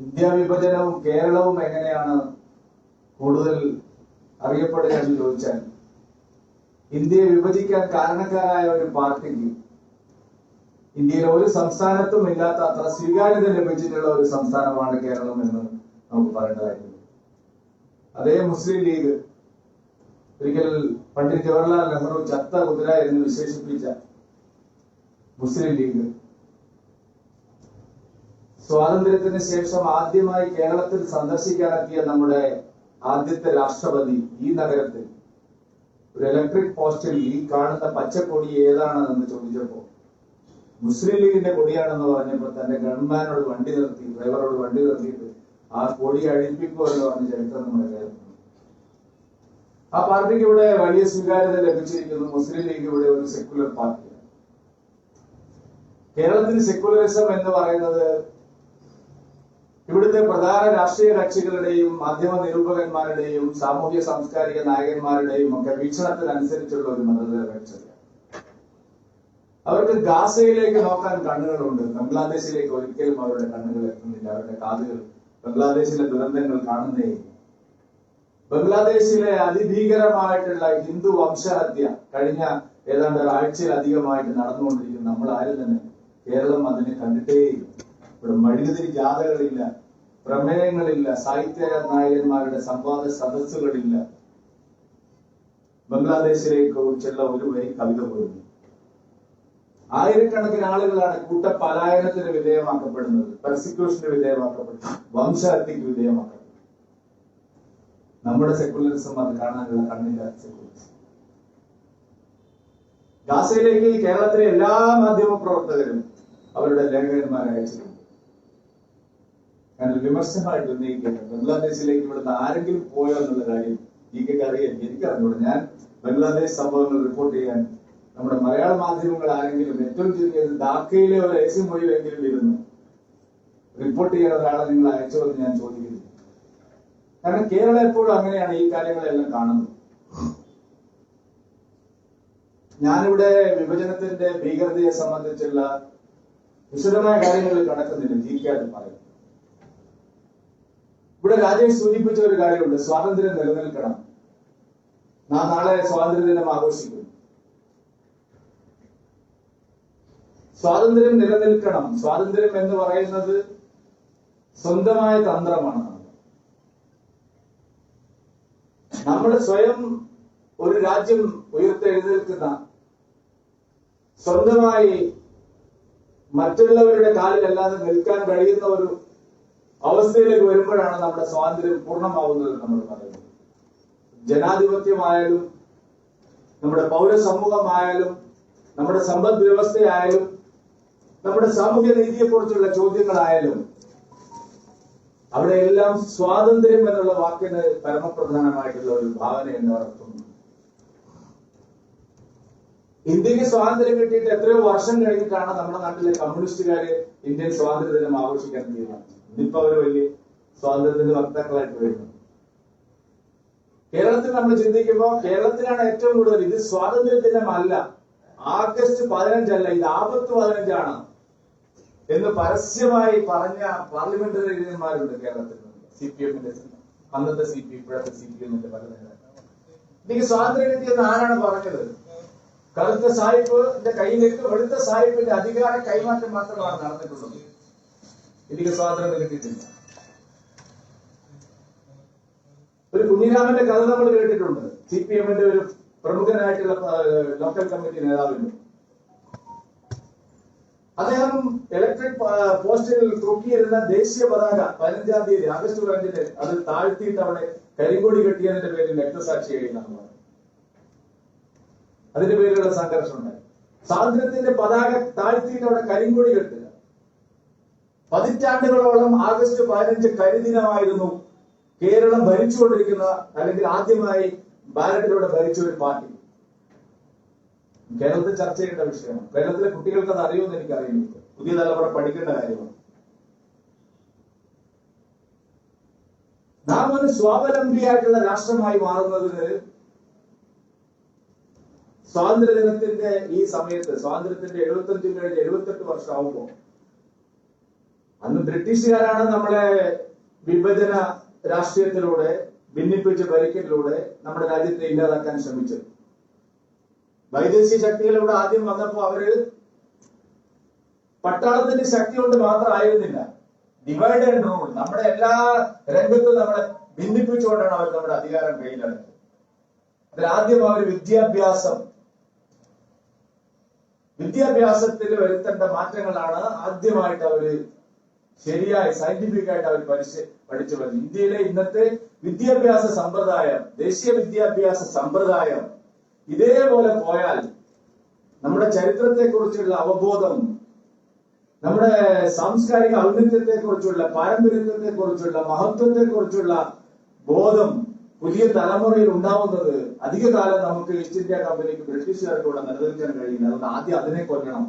India വിഭജനവും കേരളവും എങ്ങനെയാണ് കൂടുതൽ അറിയപ്പെടുക എന്ന് ചോദിച്ചാൽ, ഇന്ത്യയെ വിഭജിക്കാൻ കാരണക്കാരായ ഒരു പാർട്ടിക്ക് ഇന്ത്യയിലെ ഒരു സംസ്ഥാനത്തും ഇല്ലാത്ത അത്ര സ്വീകാര്യത ലഭിച്ചിട്ടുള്ള ഒരു സംസ്ഥാനമാണ് കേരളം എന്ന് നമുക്ക് പറയേണ്ടതായിരുന്നു. അതേ മുസ്ലിം ലീഗ്, ഒരിക്കൽ പണ്ഡിറ്റ് ജവഹർലാൽ നെഹ്റു ചത്ത കുതിര എന്ന് വിശേഷിപ്പിച്ച മുസ്ലിം ലീഗ്, സ്വാതന്ത്ര്യത്തിന് ശേഷം ആദ്യമായി കേരളത്തിൽ സന്ദർശിക്കാനെത്തിയ നമ്മുടെ ആദ്യത്തെ രാഷ്ട്രപതി ഈ നഗരത്തിൽ ഒരു ഇലക്ട്രിക് പോസ്റ്റിൽ ഈ കാണുന്ന പച്ചക്കൊടി ഏതാണെന്ന് ചോദിച്ചപ്പോ മുസ്ലിം ലീഗിന്റെ കൊടിയാണെന്ന് പറഞ്ഞപ്പോൾ തന്റെ ഗവൺമാനോട് വണ്ടി നിർത്തി, ഡ്രൈവറോട് വണ്ടി നിർത്തിയിട്ട് ആ കൊടി അഴിപ്പിക്കുക എന്ന് പറഞ്ഞ ചരിത്രം നമ്മുടെ കേരളത്തിൽ. ആ പാർട്ടിക്ക് ഇവിടെ വലിയ സ്വീകാര്യത ലഭിച്ചിരിക്കുന്നു. മുസ്ലിം ലീഗ് ഇവിടെ ഒരു സെക്യുലർ പാർട്ടിയാണ്. കേരളത്തിൽ സെക്യുലറിസം എന്ന് പറയുന്നത് ഇവിടുത്തെ പ്രധാന രാഷ്ട്രീയ കക്ഷികളുടെയും മാധ്യമ നിരൂപകന്മാരുടെയും സാമൂഹ്യ സാംസ്കാരിക നായകന്മാരുടെയും ഒക്കെ വീക്ഷണത്തിനനുസരിച്ചുള്ള ഒരു മതനിരപേക്ഷതയാണ്. അവർക്ക് ഗാസയിലേക്ക് നോക്കാൻ കണ്ണുകളുണ്ട്, ബംഗ്ലാദേശിലേക്ക് ഒരിക്കലും അവരുടെ കണ്ണുകൾ എത്തുന്നില്ല. അവരുടെ കാതുകൾ ബംഗ്ലാദേശിലെ ദുരന്തങ്ങൾ കാണുന്നേ. ബംഗ്ലാദേശിലെ അതിഭീകരമായിട്ടുള്ള ഹിന്ദു വംശഹത്യ കഴിഞ്ഞ ഏതാണ്ട് ഒരാഴ്ചയിലധികമായിട്ട് നടന്നുകൊണ്ടിരിക്കുന്നു. നമ്മൾ ആരും തന്നെ കേരളം അതിനെ കണ്ടിട്ടേയില്ല. ഇവിടെ മഴുകുതിരി ജാഥകളില്ല, പ്രമേയങ്ങളില്ല, സാഹിത്യ നായകന്മാരുടെ സംവാദ സദസ്സുകളില്ല. ബംഗ്ലാദേശിലേക്ക് കുറിച്ചുള്ള ഒരു വരി കവിത പോലും. ആയിരക്കണക്കിന് ആളുകളാണ് കൂട്ടപലായനത്തിന് വിധേയമാക്കപ്പെടുന്നത്, പെർസിക്യൂഷന് വിധേയമാക്കപ്പെടുന്നത്, വംശഹത്യക്ക് വിധേയമാക്കപ്പെടുന്നത്. നമ്മുടെ സെക്യുലറിസം അത് കാണാനുള്ള കണ്ണില്ല. സെക്യുലറിസം ഗാസയിലേക്ക് കേരളത്തിലെ എല്ലാ മാധ്യമ പ്രവർത്തകരും അവരുടെ ലേഖകന്മാരെ അയച്ചിട്ടുണ്ട്. ഞാൻ വിമർശനമായിട്ട് ഉന്നയിക്കുന്നത്, ബംഗ്ലാദേശിലേക്ക് ഇവിടുന്ന് ആരെങ്കിലും പോയോ എന്നുള്ള കാര്യം അറിയാൻ എനിക്കറിഞ്ഞൂടെ. ഞാൻ ബംഗ്ലാദേശ് സംഭവങ്ങൾ റിപ്പോർട്ട് ചെയ്യാൻ നമ്മുടെ മലയാള മാധ്യമങ്ങൾ ആരെങ്കിലും ഏറ്റവും ചുരുങ്ങിയത് ധാക്കയിലെ ഒരു ഏസി മൊഴിയിലെങ്കിലും ഇരുന്ന് റിപ്പോർട്ട് ചെയ്യാൻ ഒരാളെ നിങ്ങൾ അയച്ചോ എന്ന് ഞാൻ ചോദിക്കുന്നു. കാരണം കേരളം എപ്പോഴും അങ്ങനെയാണ് ഈ കാര്യങ്ങളെല്ലാം കാണുന്നത്. ഞാനിവിടെ വിഭജനത്തിന്റെ ഭീകരതയെ സംബന്ധിച്ചുള്ള വിശദമായ കാര്യങ്ങളിൽ കടക്കുന്നില്ല, ജീവിക്കാതെ പറയും. ഇവിടെ രാജേഷ് സൂചിപ്പിച്ച ഒരു കാര്യമുണ്ട്, സ്വാതന്ത്ര്യം നിലനിൽക്കണം. നാം നാളെ സ്വാതന്ത്ര്യ ദിനം ആഘോഷിക്കും. സ്വാതന്ത്ര്യം നിലനിൽക്കണം. സ്വാതന്ത്ര്യം എന്ന് പറയുന്നത് സ്വന്തമായ തന്ത്രമാണ്. നമ്മൾ സ്വയം ഒരു രാജ്യം ഉയർത്തെഴുന്നേൽക്കുന്ന, സ്വന്തമായി മറ്റുള്ളവരുടെ കാലിലല്ലാതെ നിൽക്കാൻ കഴിയുന്ന ഒരു അവസ്ഥയിലേക്ക് വരുമ്പോഴാണ് നമ്മുടെ സ്വാതന്ത്ര്യം പൂർണ്ണമാവുന്നത് നമ്മൾ പറയുന്നത്. ജനാധിപത്യമായാലും നമ്മുടെ പൗരസമൂഹമായാലും നമ്മുടെ സമ്പദ് വ്യവസ്ഥയായാലും നമ്മുടെ സാമൂഹ്യ നീതിയെക്കുറിച്ചുള്ള ചോദ്യങ്ങളായാലും അവിടെയെല്ലാം സ്വാതന്ത്ര്യം എന്നുള്ള വാക്കിന് പരമപ്രധാനമായിട്ടുള്ള ഒരു ഭാവനയെന്ന് അർത്ഥം. ഇന്ത്യക്ക് സ്വാതന്ത്ര്യം കിട്ടിയിട്ട് എത്രയോ വർഷം കഴിഞ്ഞിട്ടാണ് നമ്മുടെ നാട്ടിലെ കമ്മ്യൂണിസ്റ്റുകാര് ഇന്ത്യൻ സ്വാതന്ത്ര്യ ദിനം ആഘോഷിക്കാൻ തീരുമാനിച്ചത്. ഇന്നിപ്പോ അവര് വലിയ സ്വാതന്ത്ര്യത്തിന്റെ വക്താക്കളായിട്ട് വരുന്നു. കേരളത്തിൽ നമ്മൾ ചിന്തിക്കുമ്പോൾ കേരളത്തിലാണ് ഏറ്റവും കൂടുതൽ. ഇത് സ്വാതന്ത്ര്യ ദിനമല്ല, ആഗസ്റ്റ് 15 അല്ല, ഇത് ആപത്ത് 15 എന്ന് പരസ്യമായി പറഞ്ഞ പാർലമെന്ററിമാരുണ്ട് കേരളത്തിൽ. CPM-ന്റെ അന്നത്തെ CPM, ഇപ്പോഴത്തെ CPM-ന്റെ പല നേതാക്കൾ. എനിക്ക് സ്വാതന്ത്ര്യം കിട്ടിയെന്ന് ആരാണ് പറഞ്ഞത്? കറുത്ത സാഹിബിന്റെ കയ്യിലേക്ക് വെളുത്ത സാഹിബിന്റെ അധികാര കൈമാറ്റം മാത്രമാണ് നടന്നിട്ടുള്ളത്. എനിക്ക് സ്വാതന്ത്ര്യം കിട്ടിയിട്ടില്ല. ഒരു കുഞ്ഞിരാമന്റെ കഥ നമ്മൾ കേട്ടിട്ടുണ്ട്. CPM-ന്റെ ഒരു പ്രമുഖനായിട്ടുള്ള ലോക്കൽ കമ്മിറ്റി നേതാവിന്റെ. അദ്ദേഹം ഇലക്ട്രിക് പോസ്റ്റിൽ തൂക്കിയിരുന്ന ദേശീയ പതാക 15-ാം തീയതി ആഗസ്റ്റ് 15 അത് താഴ്ത്തിയിട്ട് അവിടെ കരിങ്കൊടി കെട്ടിയതിന്റെ പേരിൽ രക്തസാക്ഷിയായി എന്നാണ്. അതിന്റെ പേരിലുള്ള സംഘർഷം ഉണ്ടായി. സ്വാതന്ത്ര്യത്തിന്റെ പതാക താഴ്ത്തിയിട്ട് അവിടെ കരിങ്കൊടി കെട്ടുക. പതിറ്റാണ്ടുകളോളം ആഗസ്റ്റ് 15 കരിദിനമായിരുന്നു കേരളം ഭരിച്ചുകൊണ്ടിരിക്കുന്ന, അല്ലെങ്കിൽ ആദ്യമായി ബാലറ്റിലൂടെ ഭരിച്ച ഒരു പാർട്ടി. കേരളത്തിൽ ചർച്ച ചെയ്യേണ്ട വിഷയമാണ്. കേരളത്തിലെ കുട്ടികൾക്ക് അത് അറിയുമെന്ന് എനിക്കറിയില്ല. പുതിയ തലമുറ പഠിക്കേണ്ട കാര്യമാണ്. നാം ഒരു സ്വാവലംബിയായിട്ടുള്ള രാഷ്ട്രമായി മാറുന്നതിന് സ്വാതന്ത്ര്യ ദിനത്തിന്റെ ഈ സമയത്ത്, സ്വാതന്ത്ര്യത്തിന്റെ 75 കഴിഞ്ഞ് 78 വർഷമാകുമ്പോൾ അന്ന് ബ്രിട്ടീഷുകാരാണ് നമ്മളെ വിഭജന രാഷ്ട്രീയത്തിലൂടെ ഭിന്നിപ്പിച്ച് ഭരിക്കലിലൂടെ നമ്മുടെ രാജ്യത്തെ ഇല്ലാതാക്കാൻ ശ്രമിച്ചത്. വൈദേശിക ശക്തികൾ ഇവിടെ ആദ്യം വന്നപ്പോ അവര് പട്ടാളത്തിന്റെ ശക്തി കൊണ്ട് മാത്രമായിരുന്നില്ല, ഡിവൈഡ് ആൻഡ് റൂൾ, നമ്മുടെ എല്ലാ രംഗത്തും നമ്മളെ ഭിന്നിപ്പിച്ചുകൊണ്ടാണ് അവർ നമ്മുടെ അധികാരം കയ്യിലെടുത്തത്. അതിലാദ്യം അവർ വിദ്യാഭ്യാസത്തിൽ വരുത്തേണ്ട മാറ്റങ്ങളാണ് ആദ്യമായിട്ട് അവര് ശരിയായി സയന്റിഫിക് ആയിട്ട് അവർ പഠിച്ചു വരുന്നത്. ഇന്ത്യയിലെ ഇന്നത്തെ വിദ്യാഭ്യാസ സമ്പ്രദായം, ദേശീയ വിദ്യാഭ്യാസ സമ്പ്രദായം ഇതേപോലെ പോയാൽ നമ്മുടെ ചരിത്രത്തെ കുറിച്ചുള്ള അവബോധം, നമ്മുടെ സാംസ്കാരിക ഔന്നത്യത്തെ കുറിച്ചുള്ള, പാരമ്പര്യത്തെ കുറിച്ചുള്ള, മഹത്വത്തെ കുറിച്ചുള്ള ബോധം പുതിയ തലമുറയിൽ ഉണ്ടാവുന്നത് അധിക കാലം നമുക്ക് ഈസ്റ്റ് ഇന്ത്യ കമ്പനിക്ക് ബ്രിട്ടീഷുകാർക്ക് ഇവിടെ നിലനിൽക്കാൻ കഴിയില്ല. അതുകൊണ്ട് ആദ്യം അതിനെ കൊല്ലണം.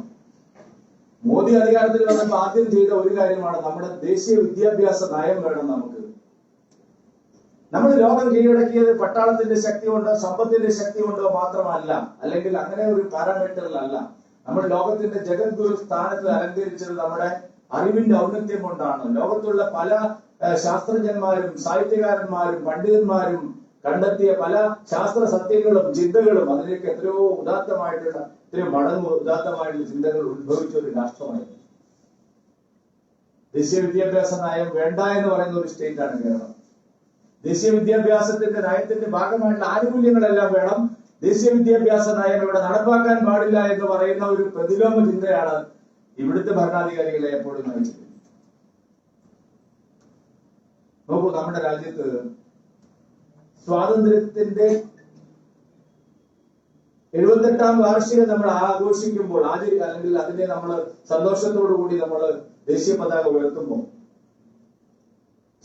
മോദി അധികാരത്തിൽ വന്നപ്പോൾ ആദ്യം ചെയ്ത ഒരു കാര്യമാണ് നമ്മുടെ ദേശീയ വിദ്യാഭ്യാസ നയം വേണം. നമ്മൾ ലോകം കീഴടക്കിയത് പട്ടാളത്തിന്റെ ശക്തി കൊണ്ടോ സമ്പത്തിന്റെ ശക്തി കൊണ്ടോ മാത്രമല്ല, അല്ലെങ്കിൽ അങ്ങനെ ഒരു പാരാമീറ്ററിലല്ല. നമ്മൾ ലോകത്തിന്റെ ജഗദ്ഗുരു സ്ഥാനത്ത് അലങ്കരിച്ചത് നമ്മുടെ അറിവിന്റെ ഔന്നത്യം കൊണ്ടാണ്. ലോകത്തുള്ള പല ശാസ്ത്രജ്ഞന്മാരും സാഹിത്യകാരന്മാരും പണ്ഡിതന്മാരും കണ്ടെത്തിയ പല ശാസ്ത്ര സത്യങ്ങളും ചിന്തകളും അതിലേക്ക് എത്രയോ മടങ്ങ് ഉദാത്തമായിട്ടുള്ള ചിന്തകൾ ഉത്ഭവിച്ച ഒരു രാഷ്ട്രമായിരുന്നു. ദേശീയ വിദ്യാഭ്യാസ നയം വേണ്ട എന്ന് പറയുന്ന ഒരു സ്റ്റേറ്റ് ആണ് കേരളം. ദേശീയ വിദ്യാഭ്യാസത്തിന്റെ നയത്തിന്റെ ഭാഗമായിട്ടുള്ള ആനുകൂല്യങ്ങളെല്ലാം വേണം, ദേശീയ വിദ്യാഭ്യാസ നയം ഇവിടെ നടപ്പാക്കാൻ പാടില്ല എന്ന് പറയുന്ന ഒരു പ്രതിലോമ ചിന്തയാണ് ഇവിടുത്തെ ഭരണാധികാരികളെ എപ്പോഴും നയിച്ചത്. നോക്കൂ, നമ്മുടെ രാജ്യത്ത് സ്വാതന്ത്ര്യത്തിന്റെ 78ാം വാർഷികം നമ്മൾ ആഘോഷിക്കുമ്പോൾ അല്ലെങ്കിൽ അതിനെ നമ്മൾ സന്തോഷത്തോടു കൂടി നമ്മൾ ദേശീയ പതാക ഉയർത്തുമ്പോൾ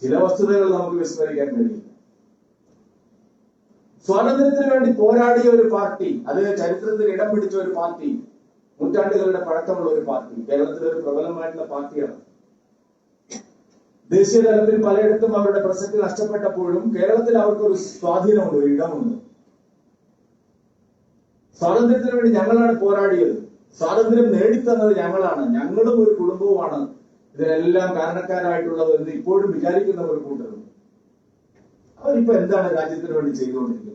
ചില വസ്തുതകൾ നമുക്ക് വിസ്മരിക്കാൻ കഴിയില്ല. സ്വാതന്ത്ര്യത്തിന് വേണ്ടി പോരാടിയ ഒരു പാർട്ടി, അത് ചരിത്രത്തിൽ ഇടം പിടിച്ച ഒരു പാർട്ടി, നൂറ്റാണ്ടുകളുടെ പഴക്കമുള്ള ഒരു പാർട്ടി, കേരളത്തിലെ ഒരു പ്രബലമായിട്ടുള്ള പാർട്ടിയാണ്. ദേശീയ തലത്തിൽ പലയിടത്തും അവരുടെ പ്രസക്തി നഷ്ടപ്പെട്ടപ്പോഴും കേരളത്തിൽ അവർക്കൊരു സ്വാധീനമുണ്ട്, ഒരു ഇടമുണ്ട്. സ്വാതന്ത്ര്യത്തിന് വേണ്ടി ഞങ്ങളാണ് പോരാടിയത്, സ്വാതന്ത്ര്യം നേടിത്തന്നത് ഞങ്ങളാണ്, ഞങ്ങളും ഒരു കുടുംബവുമാണ് ഇതിനെല്ലാം കാരണക്കാരായിട്ടുള്ളത് എന്ന് ഇപ്പോഴും വിചാരിക്കുന്ന ഒരു കൂട്ടരുണ്ട്. അവരിപ്പോ എന്താണ് രാജ്യത്തിന് വേണ്ടി ചെയ്തുകൊണ്ടിരിക്കുന്നത്?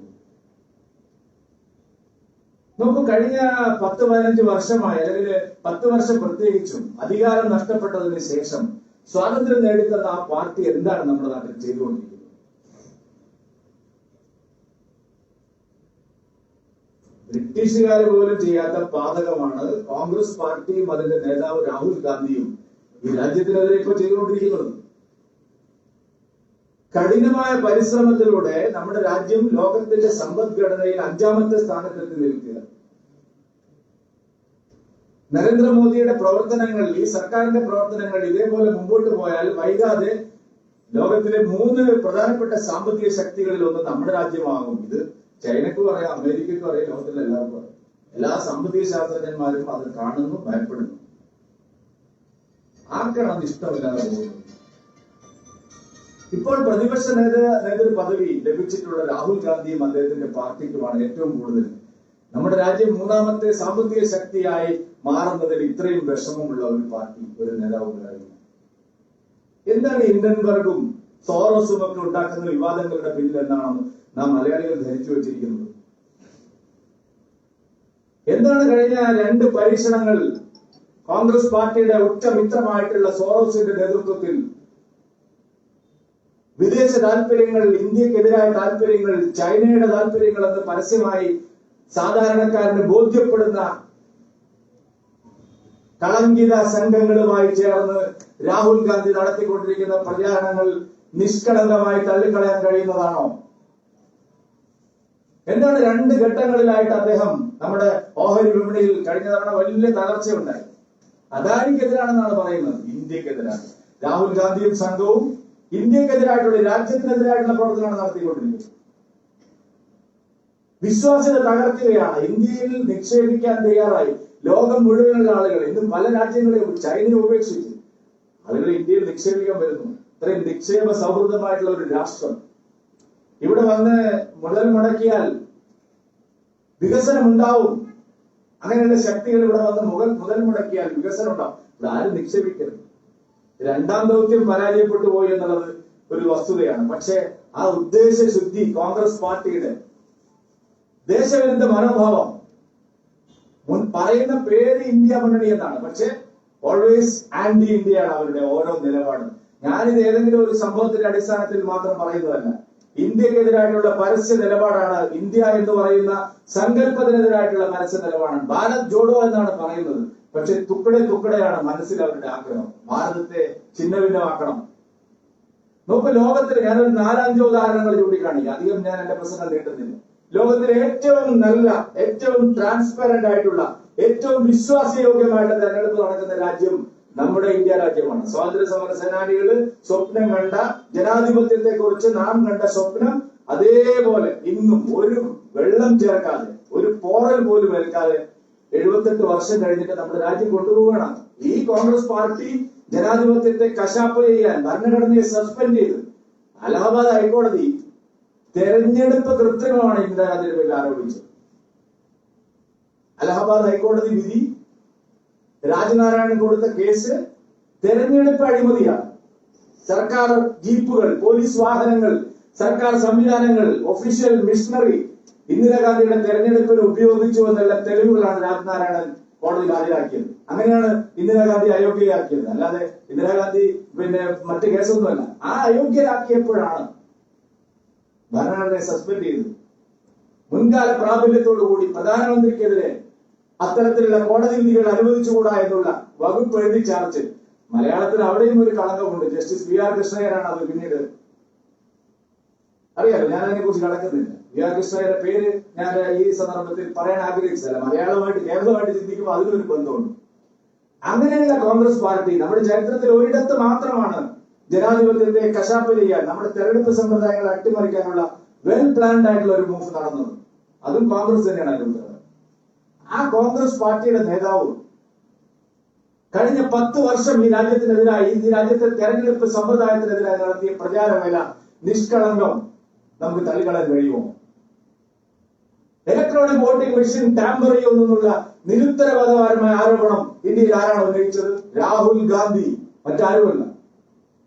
നമുക്ക് കഴിഞ്ഞ 10-15 വർഷമായി, അല്ലെങ്കിൽ 10 വർഷം പ്രത്യേകിച്ചും അധികാരം നഷ്ടപ്പെട്ടതിന് ശേഷം സ്വാതന്ത്ര്യം നേടിത്തന്ന ആ പാർട്ടി എന്താണ് നമ്മുടെ നാട്ടിൽ ചെയ്തുകൊണ്ടിരിക്കുന്നത്? ബ്രിട്ടീഷുകാർ പോലും ചെയ്യാത്ത പാതകമാണ് കോൺഗ്രസ് പാർട്ടിയും അതിന്റെ നേതാവ് രാഹുൽ ഗാന്ധിയും ഈ രാജ്യത്തിനെതിരെ ഇപ്പോൾ ചെയ്തുകൊണ്ടിരിക്കുന്നത്. കഠിനമായ പരിശ്രമത്തിലൂടെ നമ്മുടെ രാജ്യം ലോകത്തിന്റെ സമ്പദ്ഘടനയിൽ 5ാമത്തെ സ്ഥാനത്തെത്തി നിൽക്കുക. നരേന്ദ്രമോദിയുടെ പ്രവർത്തനങ്ങൾ, ഈ സർക്കാരിന്റെ പ്രവർത്തനങ്ങൾ ഇതേപോലെ മുമ്പോട്ട് പോയാൽ വൈകാതെ ലോകത്തിലെ 3 പ്രധാനപ്പെട്ട സാമ്പത്തിക ശക്തികളിൽ ഒന്ന് നമ്മുടെ രാജ്യമാകും. ഇത് ചൈനക്കും അറിയാം, അമേരിക്കയ്ക്കും അറിയാം, ലോകത്തിലെ എല്ലാവർക്കും അറിയാം. എല്ലാ സാമ്പത്തിക ശാസ്ത്രജ്ഞന്മാരും അത് കാണുന്നു, ഭയപ്പെടുന്നു. ആർക്കാണ് അത് ഇഷ്ടമില്ലാതെ പോകുന്നത്? ഇപ്പോൾ പ്രതിപക്ഷ നേതൃ പദവി ലഭിച്ചിട്ടുള്ള രാഹുൽ ഗാന്ധിയും അദ്ദേഹത്തിന്റെ പാർട്ടിക്കുമാണ് ഏറ്റവും കൂടുതൽ നമ്മുടെ രാജ്യം 3ാമത്തെ സാമ്പത്തിക ശക്തിയായി മാറുന്നതിൽ ഇത്രയും വിഷമമുള്ള ഒരു പാർട്ടി, ഒരു നേതാവ് ഉണ്ടായിരുന്നു. എന്താണ് ഹിൻഡൻബർഗും സോറോസും ഒക്കെ ഉണ്ടാക്കുന്ന വിവാദങ്ങളുടെ പിന്നിൽ എന്നാണെന്ന് നാം മലയാളികൾ ധരിച്ചു വെച്ചിരിക്കുന്നത്? എന്താണ് കഴിഞ്ഞ 2 പരീക്ഷണങ്ങൾ കോൺഗ്രസ് പാർട്ടിയുടെ ഉറ്റമിത്രമായിട്ടുള്ള സോറോസിന്റെ നേതൃത്വത്തിൽ വിദേശ താല്പര്യങ്ങൾ, ഇന്ത്യക്കെതിരായ താല്പര്യങ്ങൾ, ചൈനയുടെ താല്പര്യങ്ങൾ എന്ന് പരസ്യമായി സാധാരണക്കാരന് ബോധ്യപ്പെടുന്ന കളങ്കിത സംഘങ്ങളുമായി ചേർന്ന് രാഹുൽ ഗാന്ധി നടത്തിക്കൊണ്ടിരിക്കുന്ന പ്രചാരണങ്ങൾ നിഷ്കളങ്കമായി തള്ളിക്കളയാൻ കഴിയുന്നതാണോ? എന്താണ് 2 ഘട്ടങ്ങളിലായിട്ട് അദ്ദേഹം നമ്മുടെ ഓഹരി വിപണിയിൽ കഴിഞ്ഞ തവണ വലിയ തകർച്ചയുണ്ടായി. അദാനിക്കെതിരാണെന്നാണ് പറയുന്നത്, ഇന്ത്യക്കെതിരാണ്. രാഹുൽ ഗാന്ധിയും സംഘവും ഇന്ത്യക്കെതിരായിട്ടുള്ള, രാജ്യത്തിനെതിരായിട്ടുള്ള പ്രവർത്തനമാണ് നടത്തിക്കൊണ്ടിരിക്കുന്നത്. വിശ്വാസ്യത തകർക്കുകയാണ്. ഇന്ത്യയിൽ നിക്ഷേപിക്കാൻ തയ്യാറായി ലോകം മുഴുവനുള്ള ആളുകൾ, ഇന്നും പല രാജ്യങ്ങളെയും ചൈനയെ ഉപേക്ഷിച്ച് ആളുകൾ ഇന്ത്യയിൽ നിക്ഷേപിക്കാൻ വരുന്നു. ഇത്രയും നിക്ഷേപ സൗഹൃദമായിട്ടുള്ള ഒരു രാഷ്ട്രം ഇവിടെ വന്ന് മുതൽ മുടക്കിയാൽ വികസനം ഉണ്ടാവും. അങ്ങനെയുള്ള ശക്തികൾ ഇവിടെ വന്ന് മുതൽ മുടക്കിയാൽ വികസനം ഉണ്ടാവും. ഇവിടെ ആരും നിക്ഷേപിക്കരുത്. രണ്ടാം ദൗത്യം പരാജയപ്പെട്ടു പോയി എന്നുള്ളത് ഒരു വസ്തുതയാണ്. പക്ഷെ ആ ഉദ്ദേശശുദ്ധി കോൺഗ്രസ് പാർട്ടിയുടെ ദേശവിരുദ്ധ മനോഭാവം, മുൻ പറയുന്ന പേര് ഇന്ത്യ മുന്നണി എന്നാണ്, പക്ഷെ ഓൾവേസ് ആന്റി ഇന്ത്യയാണ് അവരുടെ ഓരോ നിലപാടും. ഞാനിത് ഏതെങ്കിലും ഒരു സംഭവത്തിന്റെ അടിസ്ഥാനത്തിൽ മാത്രം പറയുന്നതല്ല. ഇന്ത്യക്കെതിരായിട്ടുള്ള പരസ്യ നിലപാടാണ്. ഇന്ത്യ എന്ന് പറയുന്ന സങ്കല്പത്തിനെതിരായിട്ടുള്ള പരസ്യ നിലപാടാണ്. ഭാരത് ജോഡോ എന്നാണ് പറയുന്നത്. പക്ഷെ തുക്കടയാണ് മനസ്സിൽ അവരുടെ ആഗ്രഹം. ഭാരതത്തെ ഛിന്നഭിന്നമാക്കണം. നോക്ക്, ലോകത്തിൽ ഞാനൊരു 4-5 ഉദാഹരണങ്ങൾ ചൂണ്ടിക്കാണിക്കാം. അധികം ഞാൻ എന്റെ പ്രസംഗം നീട്ടുന്നില്ല. ലോകത്തിലെ ഏറ്റവും നല്ല, ഏറ്റവും ട്രാൻസ്പെറന്റ് ആയിട്ടുള്ള, ഏറ്റവും വിശ്വാസയോഗ്യമായിട്ട് തെരഞ്ഞെടുപ്പ് നടക്കുന്ന രാജ്യം നമ്മുടെ ഇന്ത്യ രാജ്യമാണ്. സ്വാതന്ത്ര്യ സമര സേനാനികള് സ്വപ്നം കണ്ട ജനാധിപത്യത്തെ കുറിച്ച് നാം കണ്ട സ്വപ്നം അതേപോലെ ഇന്നും ഒരു വെള്ളം ചേർക്കാതെ, ഒരു പോറൽ പോലും ഏൽക്കാതെ 78 വർഷം കഴിഞ്ഞിട്ട് നമ്മുടെ രാജ്യം കൊണ്ടുപോവുകയാണ്. ഈ കോൺഗ്രസ് പാർട്ടി ജനാധിപത്യത്തെ കശാപ്പ് ചെയ്യാൻ ഭരണഘടനയെ സസ്പെൻഡ് ചെയ്ത് അലഹബാദ് ഹൈക്കോടതി തെരഞ്ഞെടുപ്പ് കൃത്രിമമാണ് ഇന്ദിരാഗാന്ധിയുടെ പേരിൽ ആരോപിച്ചത്. അലഹബാദ് ഹൈക്കോടതി വിധി, രാജനാരായണൻ കൊടുത്ത കേസ് തെരഞ്ഞെടുപ്പ് അഴിമതിയാണ്. സർക്കാർ ജീപ്പുകൾ, പോലീസ് വാഹനങ്ങൾ, സർക്കാർ സംവിധാനങ്ങൾ, ഒഫീഷ്യൽ മിഷനറി ഇന്ദിരാഗാന്ധിയുടെ തെരഞ്ഞെടുപ്പിന് ഉപയോഗിച്ചു എന്നുള്ള തെളിവുകളാണ് രാജനാരായണൻ കോടതിയിൽ ഹാജരാക്കിയത്. അങ്ങനെയാണ് ഇന്ദിരാഗാന്ധി അയോഗ്യയാക്കിയത്. അല്ലാതെ ഇന്ദിരാഗാന്ധി മറ്റു കേസൊന്നുമല്ല. ആ അയോഗ്യരാക്കിയപ്പോഴാണ് ഭരണഘടനയെ സസ്പെൻഡ് ചെയ്തത്. മുൻകാല പ്രാബല്യത്തോടുകൂടി പ്രധാനമന്ത്രിക്കെതിരെ അത്തരത്തിലുള്ള കോടതി വിധികൾ അനുവദിച്ചുകൂടാ എന്നുള്ള വകുപ്പ് എഴുതി ചേർച്ച് മലയാളത്തിൽ അവിടെയും ഒരു കളങ്കമുണ്ട്. ജസ്റ്റിസ് വി.ആർ. കൃഷ്ണയ്യരാണ് അത് പിന്നീട്, അറിയാലോ, ഞാൻ അതിനെ കുറിച്ച് കടക്കുന്നില്ല. വി.ആർ. കൃഷ്ണയ്യരുടെ പേര് ഞാൻ ഈ സന്ദർഭത്തിൽ പറയാൻ ആഗ്രഹിച്ചതല്ല. മലയാളമായിട്ട് കേരളമായിട്ട് ചിന്തിക്കുമ്പോൾ അതിനൊരു ബന്ധമുണ്ട്. അങ്ങനെയുള്ള കോൺഗ്രസ് പാർട്ടി നമ്മുടെ ചരിത്രത്തിൽ ഒരിടത്ത് മാത്രമാണ് ജനാധിപത്യത്തെ കശാപ്പ് ചെയ്യാൻ, നമ്മുടെ തെരഞ്ഞെടുപ്പ് സമ്പ്രദായങ്ങൾ അട്ടിമറിക്കാനുള്ള വെൽ പ്ലാൻഡ് ആയിട്ടുള്ള ഒരു മൂവ് നടന്നത്. അതും കോൺഗ്രസ് തന്നെയാണ് അതിലുള്ളത്. ആ കോൺഗ്രസ് പാർട്ടിയുടെ നേതാവ് കഴിഞ്ഞ 10 വർഷം ഈ രാജ്യത്തിനെതിരായി, ഈ രാജ്യത്തെ തെരഞ്ഞെടുപ്പ് സമ്പ്രദായത്തിനെതിരായി നടത്തിയ പ്രചാരവേല നിഷ്കളങ്കം നമുക്ക് തള്ളിക്കളയാൻ കഴിയുമോ? ഇലക്ട്രോണിക് വോട്ടിംഗ് മെഷീൻ ടാമ്പർ ചെയ്യുന്നുള്ള നിരുത്തരവാദപരമായ ആരോപണം ഇന്ത്യയിൽ ആരാണ് ഉന്നയിച്ചത്? രാഹുൽ ഗാന്ധി, മറ്റാരുമല്ല.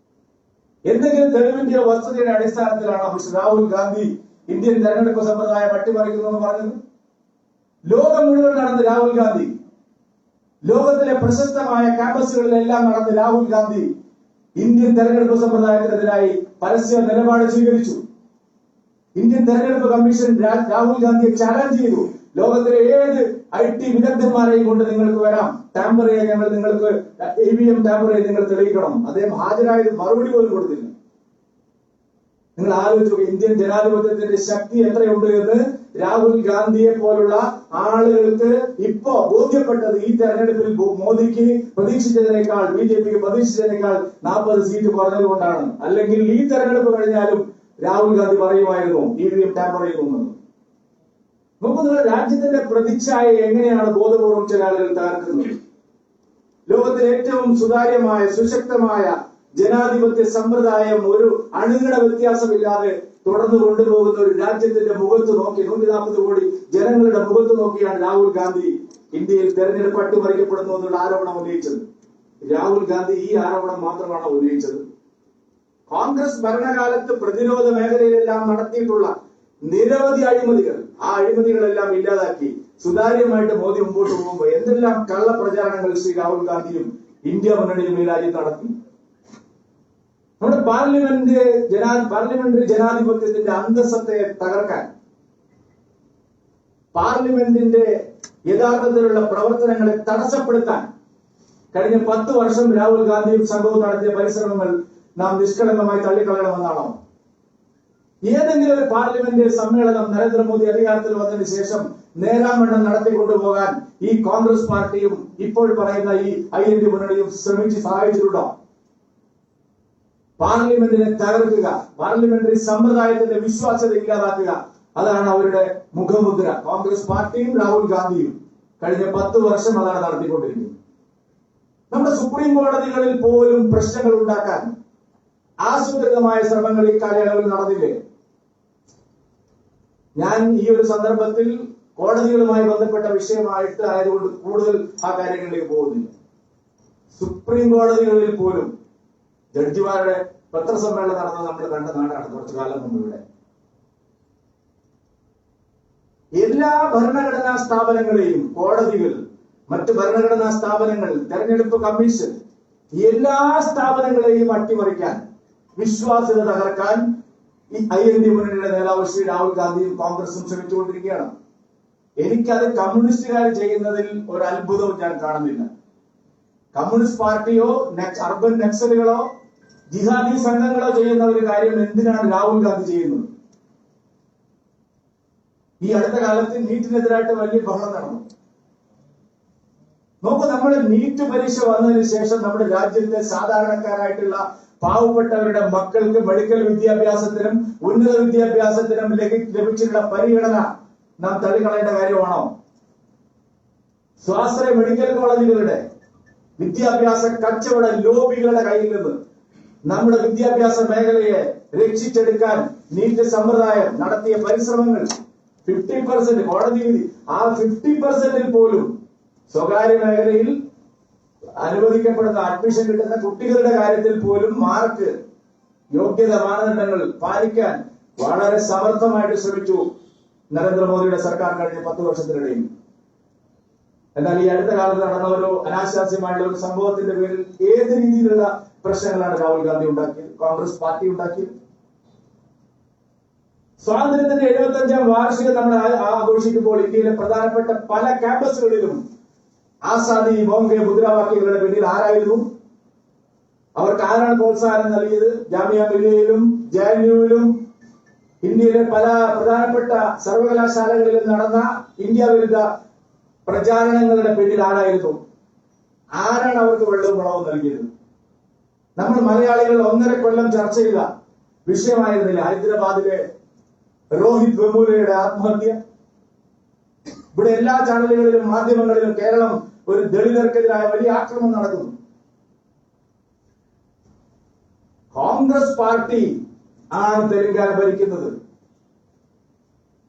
എന്തെങ്കിലും തെളിവിന്റെ വസ്തുതയുടെ അടിസ്ഥാനത്തിലാണ് രാഹുൽ ഗാന്ധി ഇന്ത്യൻ തെരഞ്ഞെടുപ്പ് സമ്പ്രദായം അട്ടിമറിക്കുന്നു പറഞ്ഞത്? ലോകം മുഴുവൻ നടന്ന് രാഹുൽ ഗാന്ധി, ലോകത്തിലെ പ്രശസ്തമായ ക്യാമ്പസുകളിലെല്ലാം നടന്ന് രാഹുൽ ഗാന്ധി ഇന്ത്യൻ തെരഞ്ഞെടുപ്പ് സമ്പ്രദായത്തിനെതിരായി പരസ്യ നിലപാട് സ്വീകരിച്ചു. ഇന്ത്യൻ തെരഞ്ഞെടുപ്പ് കമ്മീഷൻ രാഹുൽ ഗാന്ധിയെ ചാലഞ്ച് ചെയ്തു. ലോകത്തിലെ ഏത് IT വിദഗ്ധന്മാരെയും കൊണ്ട് നിങ്ങൾക്ക് വരാം, ടാമ്പർ ചെയ്യാൻ ഞങ്ങൾ നിങ്ങൾക്ക് EVM ടാമ്പർ ചെയ്യാൻ നിങ്ങൾ തെളിയിക്കണം. അദ്ദേഹം ഹാജരായത് മറുപടി പോലും കൊടുത്തില്ല. നിങ്ങൾ ആലോചിച്ചു ഇന്ത്യൻ ജനാധിപത്യത്തിന്റെ ശക്തി എത്രയുണ്ട് എന്ന് രാഹുൽ ഗാന്ധിയെ പോലുള്ള ആളുകൾക്ക് ഇപ്പോ ബോധ്യപ്പെട്ടത് ഈ തെരഞ്ഞെടുപ്പിൽ മോദിക്ക് പ്രതീക്ഷിച്ചതിനേക്കാൾ, BJPക്ക് പ്രതീക്ഷിച്ചതിനേക്കാൾ 40 സീറ്റ് കുറഞ്ഞതുകൊണ്ടാണ്. അല്ലെങ്കിൽ ഈ തെരഞ്ഞെടുപ്പ് കഴിഞ്ഞാലും രാഹുൽ ഗാന്ധി പറയുമായിരുന്നു EVM ടാമ്പർ ചെയ്യുന്നു. നമുക്ക് രാജ്യത്തിന്റെ പ്രതിച്ഛായ എങ്ങനെയാണ് ബോധപൂർവം ചില ആളുകൾ തകർക്കുന്നത്? ലോകത്തിലെ ഏറ്റവും സുതാര്യമായ, സുശക്തമായ ജനാധിപത്യ സമ്പ്രദായം ഒരു അണുകിട വ്യത്യാസമില്ലാതെ തുടർന്ന് കൊണ്ടുപോകുന്ന ഒരു രാജ്യത്തിന്റെ മുഖത്ത് നോക്കി, 140 കോടി ജനങ്ങളുടെ മുഖത്ത് നോക്കിയാണ് രാഹുൽ ഗാന്ധി ഇന്ത്യയിൽ തെരഞ്ഞെടുപ്പ് അട്ടിമറിക്കപ്പെടുന്നു എന്നുള്ള ആരോപണം ഉന്നയിച്ചത്. രാഹുൽ ഗാന്ധി ഈ ആരോപണം മാത്രമാണ് ഉന്നയിച്ചത്. കോൺഗ്രസ് ഭരണകാലത്ത് പ്രതിരോധ മേഖലയിലെല്ലാം നടത്തിയിട്ടുള്ള നിരവധി അഴിമതികൾ, ആ അഴിമതികളെല്ലാം ഇല്ലാതാക്കി സുതാര്യമായിട്ട് മോദി മുമ്പോട്ട് പോകുമ്പോൾ എന്തെല്ലാം കള്ളപ്രചാരണങ്ങൾ ശ്രീ രാഹുൽ ഗാന്ധിയും ഇന്ത്യ മുന്നണിയും ഈ രാജ്യത്ത് നടത്തി. നമ്മുടെ പാർലമെന്ററി ജനാധിപത്യത്തിന്റെ അന്തസ്സത്തെ തകർക്കാൻ, പാർലമെന്റിന്റെ യഥാർത്ഥത്തിലുള്ള പ്രവർത്തനങ്ങളെ തടസ്സപ്പെടുത്താൻ കഴിഞ്ഞ 10 വർഷം രാഹുൽ ഗാന്ധിയും സംഘവും നടത്തിയ പരിശ്രമങ്ങൾ നാം നിഷ്കളങ്കമായി തള്ളിക്കളയണമെന്നാണോ? ഏതെങ്കിലും ഒരു പാർലമെന്റ് സമ്മേളനം നരേന്ദ്രമോദി അധികാരത്തിൽ വന്നതിന് ശേഷം നേരാവണ്ണം നടത്തിക്കൊണ്ടുപോകാൻ ഈ കോൺഗ്രസ് പാർട്ടിയും ഇപ്പോൾ പറയുന്ന ഈ IND മുന്നണിയും ശ്രമിച്ച് സഹായിച്ചിട്ടുണ്ടോ? പാർലമെന്റിനെ തകർക്കുക, പാർലമെന്ററി സമ്പ്രദായത്തിന്റെ വിശ്വാസ്യത ഇല്ലാതാക്കുക, അതാണ് അവരുടെ മുഖമുദ്ര. കോൺഗ്രസ് പാർട്ടിയും രാഹുൽ ഗാന്ധിയും കഴിഞ്ഞ 10 വർഷം അതാണ് നടത്തിക്കൊണ്ടിരിക്കുന്നത്. നമ്മുടെ സുപ്രീം കോടതികളിൽ പോലും പ്രശ്നങ്ങൾ ഉണ്ടാക്കാൻ ആസൂത്രിതമായ ശ്രമങ്ങൾ ഈ കാലയളവിൽ നടന്നില്ലേ? ഞാൻ ഈ ഒരു സന്ദർഭത്തിൽ കോടതികളുമായി ബന്ധപ്പെട്ട വിഷയമായിട്ട് ആയതുകൊണ്ട് കൂടുതൽ ആ കാര്യങ്ങളിലേക്ക് പോകുന്നില്ല. സുപ്രീം കോടതികളിൽ പോലും ജഡ്ജിമാരുടെ പത്രസമ്മേളനം നടന്നത് നമ്മൾ കണ്ട നാടാണ് കുറച്ചു കാലം മുമ്പ്. ഇവിടെ എല്ലാ ഭരണഘടനാ സ്ഥാപനങ്ങളെയും, കോടതികൾ, മറ്റ് ഭരണഘടനാ സ്ഥാപനങ്ങൾ, തെരഞ്ഞെടുപ്പ് കമ്മീഷൻ, എല്ലാ സ്ഥാപനങ്ങളെയും അട്ടിമറിക്കാൻ, വിശ്വാസ്യത തകർക്കാൻ ഈ IND മുന്നണിയുടെ നേതാവ് ശ്രീ രാഹുൽ ഗാന്ധിയും കോൺഗ്രസും ശ്രമിച്ചുകൊണ്ടിരിക്കുകയാണ്. എനിക്കത് കമ്മ്യൂണിസ്റ്റുകാർ ചെയ്യുന്നതിൽ ഒരു അത്ഭുതവും ഞാൻ കാണുന്നില്ല. കമ്മ്യൂണിസ്റ്റ് പാർട്ടിയോ അർബൻ നക്സലുകളോ ജിഹാദി സംഘങ്ങളോ ചെയ്യുന്ന ഒരു കാര്യം എന്തിനാണ് രാഹുൽ ഗാന്ധി ചെയ്യുന്നത്? ഈ അടുത്ത കാലത്ത് നീറ്റിനെതിരായിട്ട് വലിയ ബഹളം നടന്നു. നോക്കൂ, നമ്മുടെ നീറ്റ് പരീക്ഷ വന്നതിന് ശേഷം നമ്മുടെ രാജ്യത്തെ സാധാരണക്കാരായിട്ടുള്ള പാവപ്പെട്ടവരുടെ മക്കൾക്ക് മെഡിക്കൽ വിദ്യാഭ്യാസത്തിനും ഉന്നത വിദ്യാഭ്യാസത്തിനും ലഭിച്ചിട്ടുള്ള പരിഗണന നാം തള്ളിക്കളയേണ്ട കാര്യമാണോ? സ്വാശ്രയ മെഡിക്കൽ കോളേജുകളുടെ വിദ്യാഭ്യാസ കച്ചവട ലോബികളുടെ കയ്യിൽ നിന്ന് നമ്മുടെ വിദ്യാഭ്യാസ മേഖലയെ രക്ഷിച്ചെടുക്കാൻ നീറ്റ് സമ്പ്രദായം നടത്തിയ പരിശ്രമങ്ങൾ 50% കോടതി വിധി, ആ 50% പോലും സ്വകാര്യ മേഖലയിൽ അനുവദിക്കപ്പെടുന്ന അഡ്മിഷൻ കിട്ടുന്ന കുട്ടികളുടെ കാര്യത്തിൽ പോലും മാർക്ക്, യോഗ്യത മാനദണ്ഡങ്ങൾ പാലിക്കാൻ വളരെ സമർത്ഥമായിട്ട് ശ്രമിച്ചു നരേന്ദ്രമോദിയുടെ സർക്കാർ കഴിഞ്ഞ 10 വർഷത്തിനിടയിൽ. എന്നാൽ ഈ അടുത്ത കാലത്ത് നടന്ന ഒരു അനാശാസ്യമായിട്ടുള്ള ഒരു സംഭവത്തിന്റെ പേരിൽ ഏത് രീതിയിലുള്ള പ്രശ്നങ്ങളാണ് രാഹുൽ ഗാന്ധി ഉണ്ടാക്കിയത്, കോൺഗ്രസ് പാർട്ടി ഉണ്ടാക്കിയത്? സ്വാതന്ത്ര്യത്തിന്റെ 75ാം വാർഷികം നമ്മൾ ആഘോഷിക്കുമ്പോൾ ഇന്ത്യയിലെ പ്രധാനപ്പെട്ട പല ക്യാമ്പസുകളിലും ആസാദി ബോംബെ മുദ്രാവാക്യങ്ങളുടെ പിന്നിൽ ആരായിരുന്നു? അവർക്ക് ആരാണ് പ്രോത്സാഹനം നൽകിയത്? ജാമിയ മില്ലിയയിലും JNUവിലും ഇന്ത്യയിലെ പല പ്രധാനപ്പെട്ട സർവകലാശാലകളിലും നടന്ന ഇന്ത്യ വിരുദ്ധ പ്രചാരണങ്ങളുടെ പിന്നിൽ ആരായിരുന്നു? ആരാണ് അവർക്ക് വെള്ളവും വളവും നൽകിയത്? നമ്മൾ മലയാളികൾ 1.5 കൊല്ലം ചർച്ച ചെയ്ത വിഷയമായിരുന്നില്ല ഹൈദരാബാദിലെ രോഹിത് വെമുലയുടെ ആത്മഹത്യ? ഇവിടെ എല്ലാ ചാനലുകളിലും മാധ്യമങ്ങളിലും കേരളം ഒരു ദളിതർക്കെതിരായ വലിയ ആക്രമണം നടക്കുന്നു. കോൺഗ്രസ് പാർട്ടി ആണ് തെലങ്കാന ഭരിക്കുന്നത്.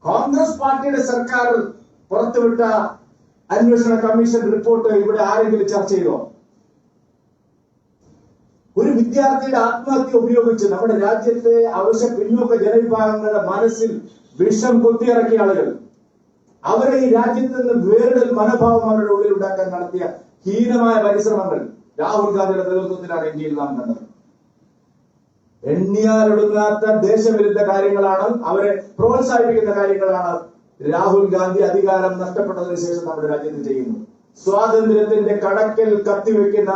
കോൺഗ്രസ് പാർട്ടിയുടെ സർക്കാർ പുറത്തുവിട്ട അന്വേഷണ കമ്മീഷൻ റിപ്പോർട്ട് ഇവിടെ ആരെങ്കിലും ചർച്ച ചെയ്തോ? ഒരു വിദ്യാർത്ഥിയുടെ ആത്മഹത്യ ഉപയോഗിച്ച് നമ്മുടെ രാജ്യത്തെ അവശ്യ പിന്നോക്ക ജനവിഭാഗങ്ങളുടെ മനസ്സിൽ വിഷം കൊത്തിയിറക്കിയ ആളുകൾ, അവരെ ഈ രാജ്യത്ത് നിന്ന് വേറിടൽ മനോഭാവം അവരുടെ ഉള്ളിൽ ഉണ്ടാക്കാൻ നടത്തിയ ഹീനമായ പരിശ്രമങ്ങൾ രാഹുൽ ഗാന്ധിയുടെ നേതൃത്വത്തിലാണ് ഇന്ത്യയിൽ നാം കണ്ടത്. എണ്ണിയാലൊടുങ്ങാത്ത ദേശവിരുദ്ധ കാര്യങ്ങളാണ്, അവരെ പ്രോത്സാഹിപ്പിക്കുന്ന കാര്യങ്ങളാണ് രാഹുൽ ഗാന്ധി അധികാരം നഷ്ടപ്പെട്ടതിന് ശേഷം നമ്മുടെ രാജ്യത്ത് ചെയ്യുന്നത്. സ്വാതന്ത്ര്യത്തിന്റെ കടക്കൽ കത്തിവെക്കുന്ന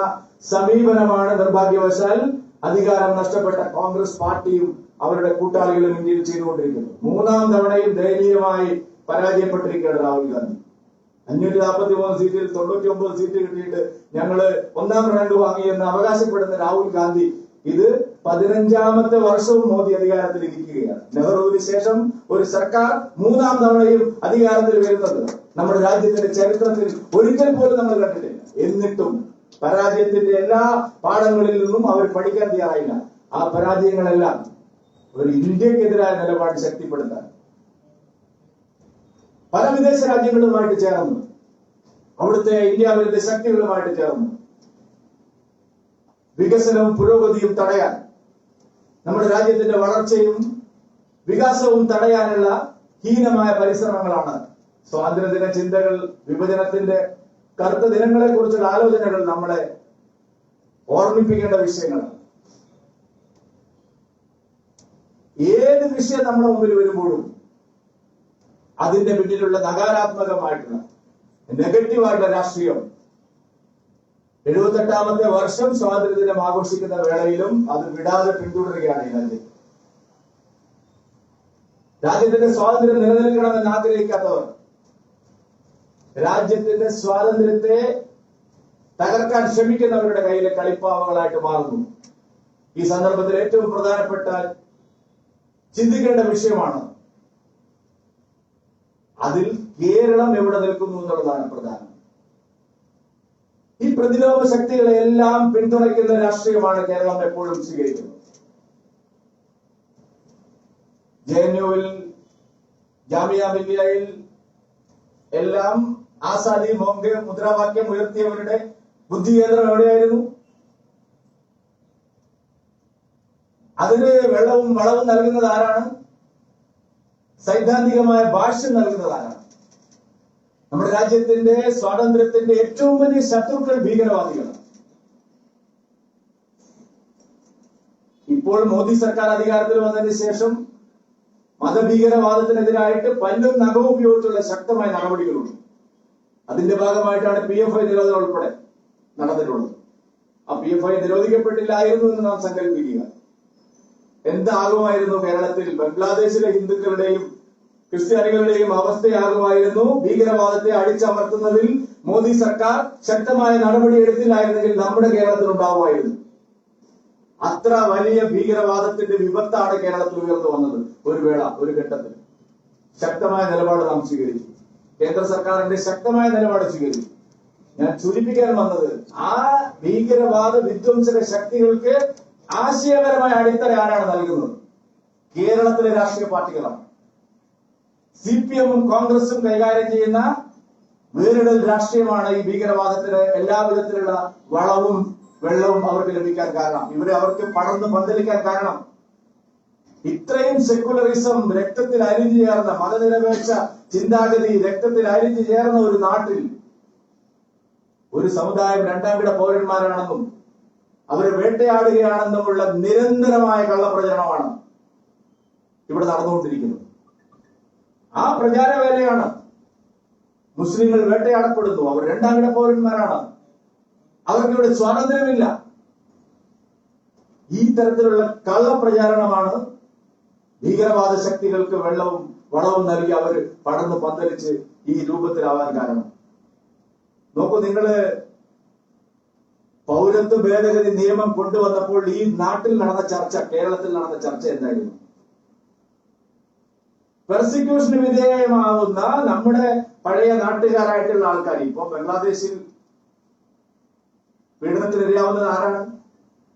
സമീപനമാണ് നിർഭാഗ്യവശാൽ അധികാരം നഷ്ടപ്പെട്ട കോൺഗ്രസ് പാർട്ടിയും അവരുടെ കൂട്ടാളികളും ഇന്ത്യയിൽ ചെയ്തുകൊണ്ടിരിക്കുന്നത്. 3ാം തവണയും ദയനീയമായി പരാജയപ്പെട്ടിരിക്കുകയാണ് രാഹുൽ ഗാന്ധി. 543 സീറ്റിൽ 99 സീറ്റ് കിട്ടിയിട്ട് ഞങ്ങള് 1ാം റാങ്ക് വാങ്ങിയെന്ന് അവകാശപ്പെടുന്ന രാഹുൽ ഗാന്ധി ഇത് 15ാമത്തെ വർഷവും മോദി അധികാരത്തിൽ ഇരിക്കുകയാണ്. നെഹ്റുവിന് ശേഷം ഒരു സർക്കാർ 3ാം തവണയും അധികാരത്തിൽ വരുന്നത് നമ്മുടെ രാജ്യത്തിന്റെ ചരിത്രത്തിൽ ഒരിക്കൽ പോലും നമ്മൾ കണ്ടിട്ടില്ല. എന്നിട്ടും പരാജയത്തിന്റെ എല്ലാ പാഠങ്ങളിൽ നിന്നും അവർ പഠിക്കാൻ തയ്യാറായില്ല. ആ പരാജയങ്ങളെല്ലാം ഒരു ഇന്ത്യക്കെതിരായ നിലപാട് ശക്തിപ്പെടുത്താൻ പല വിദേശ രാജ്യങ്ങളുമായിട്ട് ചേർന്നു, അവിടുത്തെ ഇന്ത്യ വിരുദ്ധ ശക്തികളുമായിട്ട് ചേർന്നു വികസനവും പുരോഗതിയും തടയാൻ, നമ്മുടെ രാജ്യത്തിന്റെ വളർച്ചയും വികാസവും തടയാനുള്ള ഹീനമായ പരിശ്രമങ്ങളാണ് സ്വാതന്ത്ര്യദിന ചിന്തകൾ, വിഭജനത്തിന്റെ കറുത്ത ദിനങ്ങളെ കുറിച്ചുള്ള ആലോചനകൾ നമ്മളെ ഓർമ്മിപ്പിക്കേണ്ട വിഷയങ്ങളാണ്. ഏത് വിഷയം നമ്മുടെ മുമ്പിൽ വരുമ്പോഴും അതിന്റെ പിന്നിലുള്ള നകാരാത്മകമായിട്ടുള്ള നെഗറ്റീവായിട്ടുള്ള രാഷ്ട്രീയം 78ാമത്തെ വർഷം സ്വാതന്ത്ര്യദിനം ആഘോഷിക്കുന്ന വേളയിലും അത് വിടാതെ പിന്തുടരുകയാണ് ഈ രാജ്യം. രാജ്യത്തിന്റെ സ്വാതന്ത്ര്യം നിലനിൽക്കണമെന്ന് ആഗ്രഹിക്കാത്തവർ രാജ്യത്തിന്റെ സ്വാതന്ത്ര്യത്തെ തകർക്കാൻ ശ്രമിക്കുന്നവരുടെ കയ്യിലെ കളിപ്പാവകളായിട്ട് മാറുന്നു. ഈ സന്ദർഭത്തിൽ ഏറ്റവും പ്രധാനപ്പെട്ട ചിന്തിക്കേണ്ട വിഷയമാണ്, അതിൽ കേരളം എവിടെ നിൽക്കുന്നു എന്നുള്ളതാണ് പ്രധാനം. ഈ പ്രതിരോധ ശക്തികളെ എല്ലാം പിന്തുണയ്ക്കുന്ന രാഷ്ട്രീയമാണ് കേരളം എപ്പോഴും സ്വീകരിക്കുന്നത്. JNUവിൽ, ജാമിയ മില്ലിയയിൽ എല്ലാം ആസാദി ബോംബെ മുദ്രാവാക്യം ഉയർത്തിയവരുടെ ബുദ്ധികേന്ദ്രം എവിടെയായിരുന്നു? അതിന് വെള്ളവും വളവും നൽകുന്നത് ആരാണ്? സൈദ്ധാന്തികമായ ഭാഷ്യം നൽകുന്നത് ആരാണ്? നമ്മുടെ രാജ്യത്തിന്റെ സ്വാതന്ത്ര്യത്തിന്റെ ഏറ്റവും വലിയ ശത്രുക്കൾ ഭീകരവാദികളാണ്. ഇപ്പോൾ മോദി സർക്കാർ അധികാരത്തിൽ വന്നതിന് ശേഷം മതഭീകരവാദത്തിനെതിരായിട്ട് പല്ലും നഖവും ഉപയോഗിച്ചുള്ള ശക്തമായ നടപടികളുണ്ട്. അതിന്റെ ഭാഗമായിട്ടാണ് PFI നിരോധനം ഉൾപ്പെടെ നടന്നിട്ടുള്ളത്. ആ PFI നിരോധിക്കപ്പെട്ടില്ലായിരുന്നു എന്ന് നാം സങ്കല്പിക്കുക. എന്താകുമായിരുന്നു കേരളത്തിൽ? ബംഗ്ലാദേശിലെ ഹിന്ദുക്കളുടെയും ക്രിസ്ത്യാനികളുടെയും അവസ്ഥയാകുമായിരുന്നു ഭീകരവാദത്തെ അടിച്ചമർത്തുന്നതിൽ മോദി സർക്കാർ ശക്തമായ നടപടി എടുത്തില്ലായിരുന്നെങ്കിൽ നമ്മുടെ കേരളത്തിൽ ഉണ്ടാവുമായിരുന്നു. അത്ര വലിയ ഭീകരവാദത്തിന്റെ വിപത്താണ് കേരളത്തിൽ ഉയർന്നു വന്നത്. ഒരു ഘട്ടത്തിൽ ശക്തമായ നിലപാട് നാം സ്വീകരിച്ചു. കേന്ദ്ര സർക്കാരിന്റെ ശക്തമായ നിലപാട് സ്വീകരിച്ചു. ഞാൻ സൂചിപ്പിക്കാൻ വന്നത്, ആ ഭീകരവാദ വിധ്വംസക ശക്തികൾക്ക് ആശയപരമായ അടിത്തറ ആരാണ് നൽകുന്നത്? കേരളത്തിലെ രാഷ്ട്രീയ പാർട്ടികളാണ്. CPM-ഉം കോൺഗ്രസും കൈകാര്യം ചെയ്യുന്ന വേറിടൽ രാഷ്ട്രീയമാണ് ഈ ഭീകരവാദത്തിന് എല്ലാ വിധത്തിലുള്ള വളവും വെള്ളവും അവർക്ക് ലഭിക്കാൻ കാരണം. അവർക്ക് പടർന്ന് പന്തലിക്കാൻ കാരണം. ഇത്രയും സെക്കുലറിസം രക്തത്തിൽ അരിഞ്ഞു ചേർന്ന, മതനിരപേക്ഷ ചിന്താഗതി രക്തത്തിൽ അരിഞ്ഞു ചേർന്ന ഒരു നാട്ടിൽ ഒരു സമുദായം രണ്ടാംകിട പൗരന്മാരാണെന്നും അവരെ വേട്ടയാടുകയാണെന്നുമുള്ള നിരന്തരമായ കള്ളപ്രചരണമാണ് ഇവിടെ നടന്നുകൊണ്ടിരിക്കുന്നത്. ആ പ്രചാരവേലയാണ്. മുസ്ലിങ്ങൾ വേട്ടയാടപ്പെടുന്നു, അവർ രണ്ടാംകിട പൗരന്മാരാണ്, അവർക്കിവിടെ സ്വാതന്ത്ര്യമില്ല. ഈ തരത്തിലുള്ള കള്ളപ്രചാരണമാണ് ഭീകരവാദ ശക്തികൾക്ക് വെള്ളവും വളവും നൽകി അവർ പടർന്ന് പന്തലിച്ച് ഈ രൂപത്തിലാവാൻ കാരണം. നോക്കൂ, നിങ്ങള് പൗരത്വ ഭേദഗതി നിയമം കൊണ്ടുവന്നപ്പോൾ ഈ നാട്ടിൽ നടന്ന ചർച്ച, കേരളത്തിൽ നടന്ന ചർച്ച എന്തായിരുന്നു? പെർസിക്യൂഷന് വിധേയമാവുന്ന നമ്മുടെ പഴയ നാട്ടുകാരായിട്ടുള്ള ആൾക്കാർ, ഇപ്പൊ ബംഗ്ലാദേശിൽ പീഡനത്തിനിരയാവുന്നത് ആരാണ്?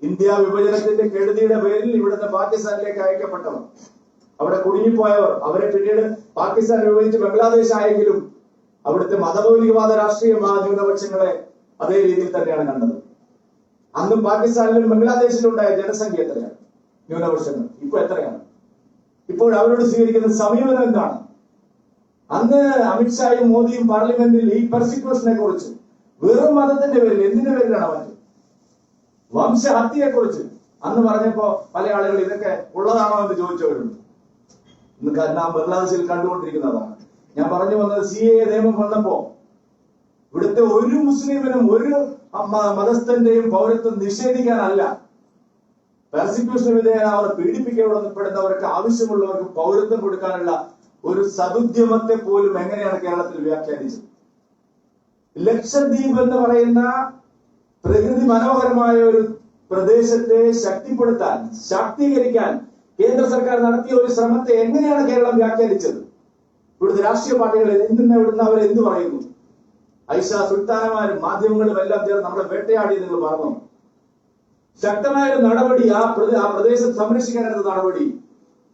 ഇന്ത്യ വിഭജനത്തിന്റെ കെടുതിയുടെ പേരിൽ ഇവിടുന്ന് പാകിസ്ഥാനിലേക്ക് അയക്കപ്പെട്ടവർ, അവിടെ കുടുങ്ങിപ്പോയവർ. അവരെ പിന്നീട് പാകിസ്ഥാൻ വിഭജിച്ച് ബംഗ്ലാദേശ് ആയെങ്കിലും അവിടുത്തെ മതമൗലികവാദ രാഷ്ട്രീയ ന്യൂനപക്ഷങ്ങളെ അതേ രീതിയിൽ തന്നെയാണ് കണ്ടത്. അന്നും പാകിസ്ഥാനിലും ബംഗ്ലാദേശിലും ഉണ്ടായ ജനസംഖ്യ എത്രയാണ്? ന്യൂനപക്ഷങ്ങൾ ഇപ്പൊ എത്രയാണ്? ഇപ്പോൾ അവരോട് സ്വീകരിക്കുന്ന സമീപനം എന്താണ്? അന്ന് അമിത്ഷായും മോദിയും പാർലമെന്റിൽ ഈ പെർസിക്യൂഷനെ കുറിച്ച്, വെറും മതത്തിന്റെ പേരിൽ, എന്തിന്റെ പേരിലാണ് മറ്റ് വംശഹത്യയെ കുറിച്ച് അന്ന് പറഞ്ഞപ്പോ പല ആളുകൾ ഇതൊക്കെ ഉള്ളതാണോ എന്ന് ചോദിച്ചവരുണ്ട്. ഇന്ന് നാം ബംഗ്ലാദേശിൽ കണ്ടുകൊണ്ടിരിക്കുന്നതാണ്. ഞാൻ പറഞ്ഞു വന്നത്, CAA നിയമം വന്നപ്പോ ഇവിടുത്തെ ഒരു മുസ്ലിമിനും ഒരു മതസ്ഥന്റെയും പൗരത്വം നിഷേധിക്കാനല്ല, പെർസിക്യൂഷന് വിധേയനാവർ പീഡിപ്പിക്കപ്പെടുന്നവർക്ക്, ആവശ്യമുള്ളവർക്ക് പൗരത്വം കൊടുക്കാനുള്ള ഒരു സതുദ്യമത്തെ പോലും എങ്ങനെയാണ് കേരളത്തിൽ വ്യാഖ്യാനിച്ചത്? ലക്ഷദ്വീപ് എന്ന് പറയുന്ന പ്രകൃതി മനോഹരമായ ഒരു പ്രദേശത്തെ ശക്തിപ്പെടുത്താൻ, ശാക്തീകരിക്കാൻ കേന്ദ്ര സർക്കാർ നടത്തിയ ഒരു ശ്രമത്തെ എങ്ങനെയാണ് കേരളം വ്യാഖ്യാനിച്ചത്? ഇവിടുത്തെ രാഷ്ട്രീയ പാർട്ടികൾ ഇവിടുന്ന് അവർ എന്ത് പറയുന്നു? ഐഷ സുൽത്താനമാരും മാധ്യമങ്ങളും എല്ലാം ചേർന്ന് നമ്മളെ വേട്ടയാടി നിങ്ങൾ പറഞ്ഞു. ശക്തമായ ഒരു നടപടി, ആ പ്രദേശം സംരക്ഷിക്കാനെടുത്ത നടപടി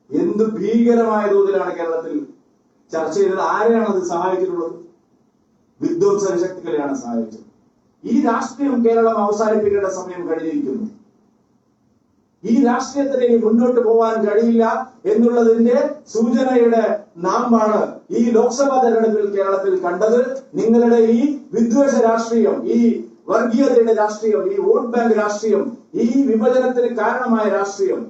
എന്ത് ഭീകരമായ തോതിലാണ് കേരളത്തിൽ ചർച്ച ചെയ്തത്? ആരെയാണ് അത് സഹായിച്ചിട്ടുള്ളത്? വിധ്വംസക ശക്തികളെയാണ് സഹായിച്ചത്. ഈ രാഷ്ട്രീയം കേരളം അവസാനിപ്പിക്കേണ്ട സമയം കഴിഞ്ഞിരിക്കുന്നു. ഈ രാഷ്ട്രീയത്തിന് ഇനി മുന്നോട്ട് പോകാൻ കഴിയില്ല എന്നുള്ളതിന്റെ സൂചനയുടെ നാമ്പാണ് ഈ ലോക്സഭാ തെരഞ്ഞെടുപ്പിൽ കേരളത്തിൽ കണ്ടത്. നിങ്ങളുടെ ഈ വിദ്വേഷ രാഷ്ട്രീയം, ഈ വർഗീയതയുടെ രാഷ്ട്രീയം, ഈ വോട്ട് ബാങ്ക് രാഷ്ട്രീയം, ഈ വിഭജനത്തിന് കാരണമായ രാഷ്ട്രീയം,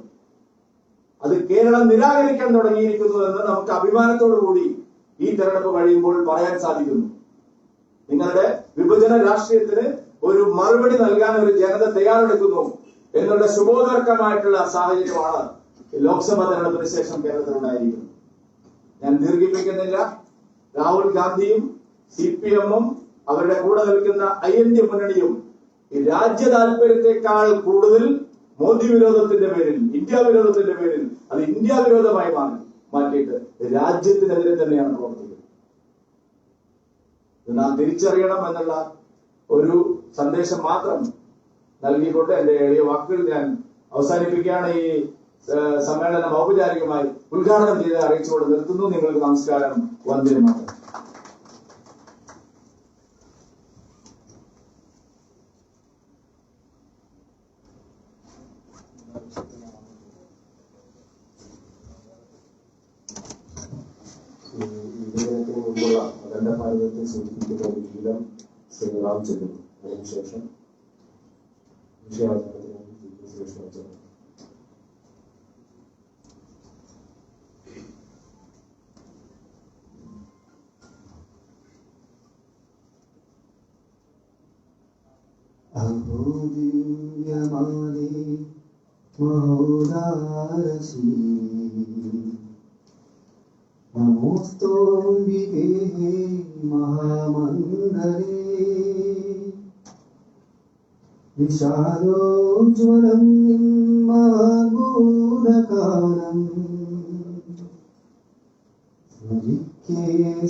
അത് കേരളം നിരാകരിക്കാൻ തുടങ്ങിയിരിക്കുന്നു എന്ന് നമുക്ക് അഭിമാനത്തോടു കൂടി ഈ തെരഞ്ഞെടുപ്പ് കഴിയുമ്പോൾ പറയാൻ സാധിക്കുന്നു. നിങ്ങളുടെ വിഭജന രാഷ്ട്രീയത്തിന് ഒരു മറുപടി നൽകാൻ ഒരു ജനത തയ്യാറെടുക്കുന്നു എന്നുള്ള ശുഭോദർക്കമായിട്ടുള്ള സാഹചര്യമാണ് ലോക്സഭാ തെരഞ്ഞെടുപ്പിന് ശേഷം കേരളത്തിൽ ഉണ്ടായിരിക്കുന്നത്. ഞാൻ ദീർഘിപ്പിക്കുന്നില്ല. രാഹുൽ ഗാന്ധിയും CPM-ഉം അവരുടെ കൂടെ നിൽക്കുന്ന IND മുന്നണിയും ഈ രാജ്യ താല്പര്യത്തെക്കാൾ കൂടുതൽ മോദി വിരോധത്തിന്റെ പേരിൽ, ഇന്ത്യ വിരോധത്തിന്റെ പേരിൽ അത് ഇന്ത്യ വിരോധമായി മാറ്റിയിട്ട് രാജ്യത്തിനെതിരെ തന്നെയാണ് പ്രവർത്തിക്കുന്നത്. നാം തിരിച്ചറിയണം എന്നുള്ള ഒരു സന്ദേശം മാത്രം നൽകിക്കൊണ്ട് എന്റെ എളിയ വാക്കുകൾ ഞാൻ അവസാനിപ്പിക്കുകയാണ്. ഈ സമ്മേളനം ഔപചാരികമായി ഉദ്ഘാടനം ചെയ്ത് അറിയിച്ചുകൊണ്ട് നിർത്തുന്നു. നിങ്ങൾക്ക് നമസ്കാരം. വന്ദേ മാതരം. ഭാരതത്തെ സൂചിപ്പിക്കുന്ന ഒരു ഗീതം ശ്രീറാം ചൊല്ലുന്നു. അതിനുശേഷം വിഷയാവതരണത്തിന് ചേർന്നു. അഹോ ദിവ്യമാനേ മഹോദാരസി നമോസ്തോംബികേ മഹാമംഗലേ വിശാലോജ്വലം നിമ്മഭൂതകാലം സ്മരിക്കേ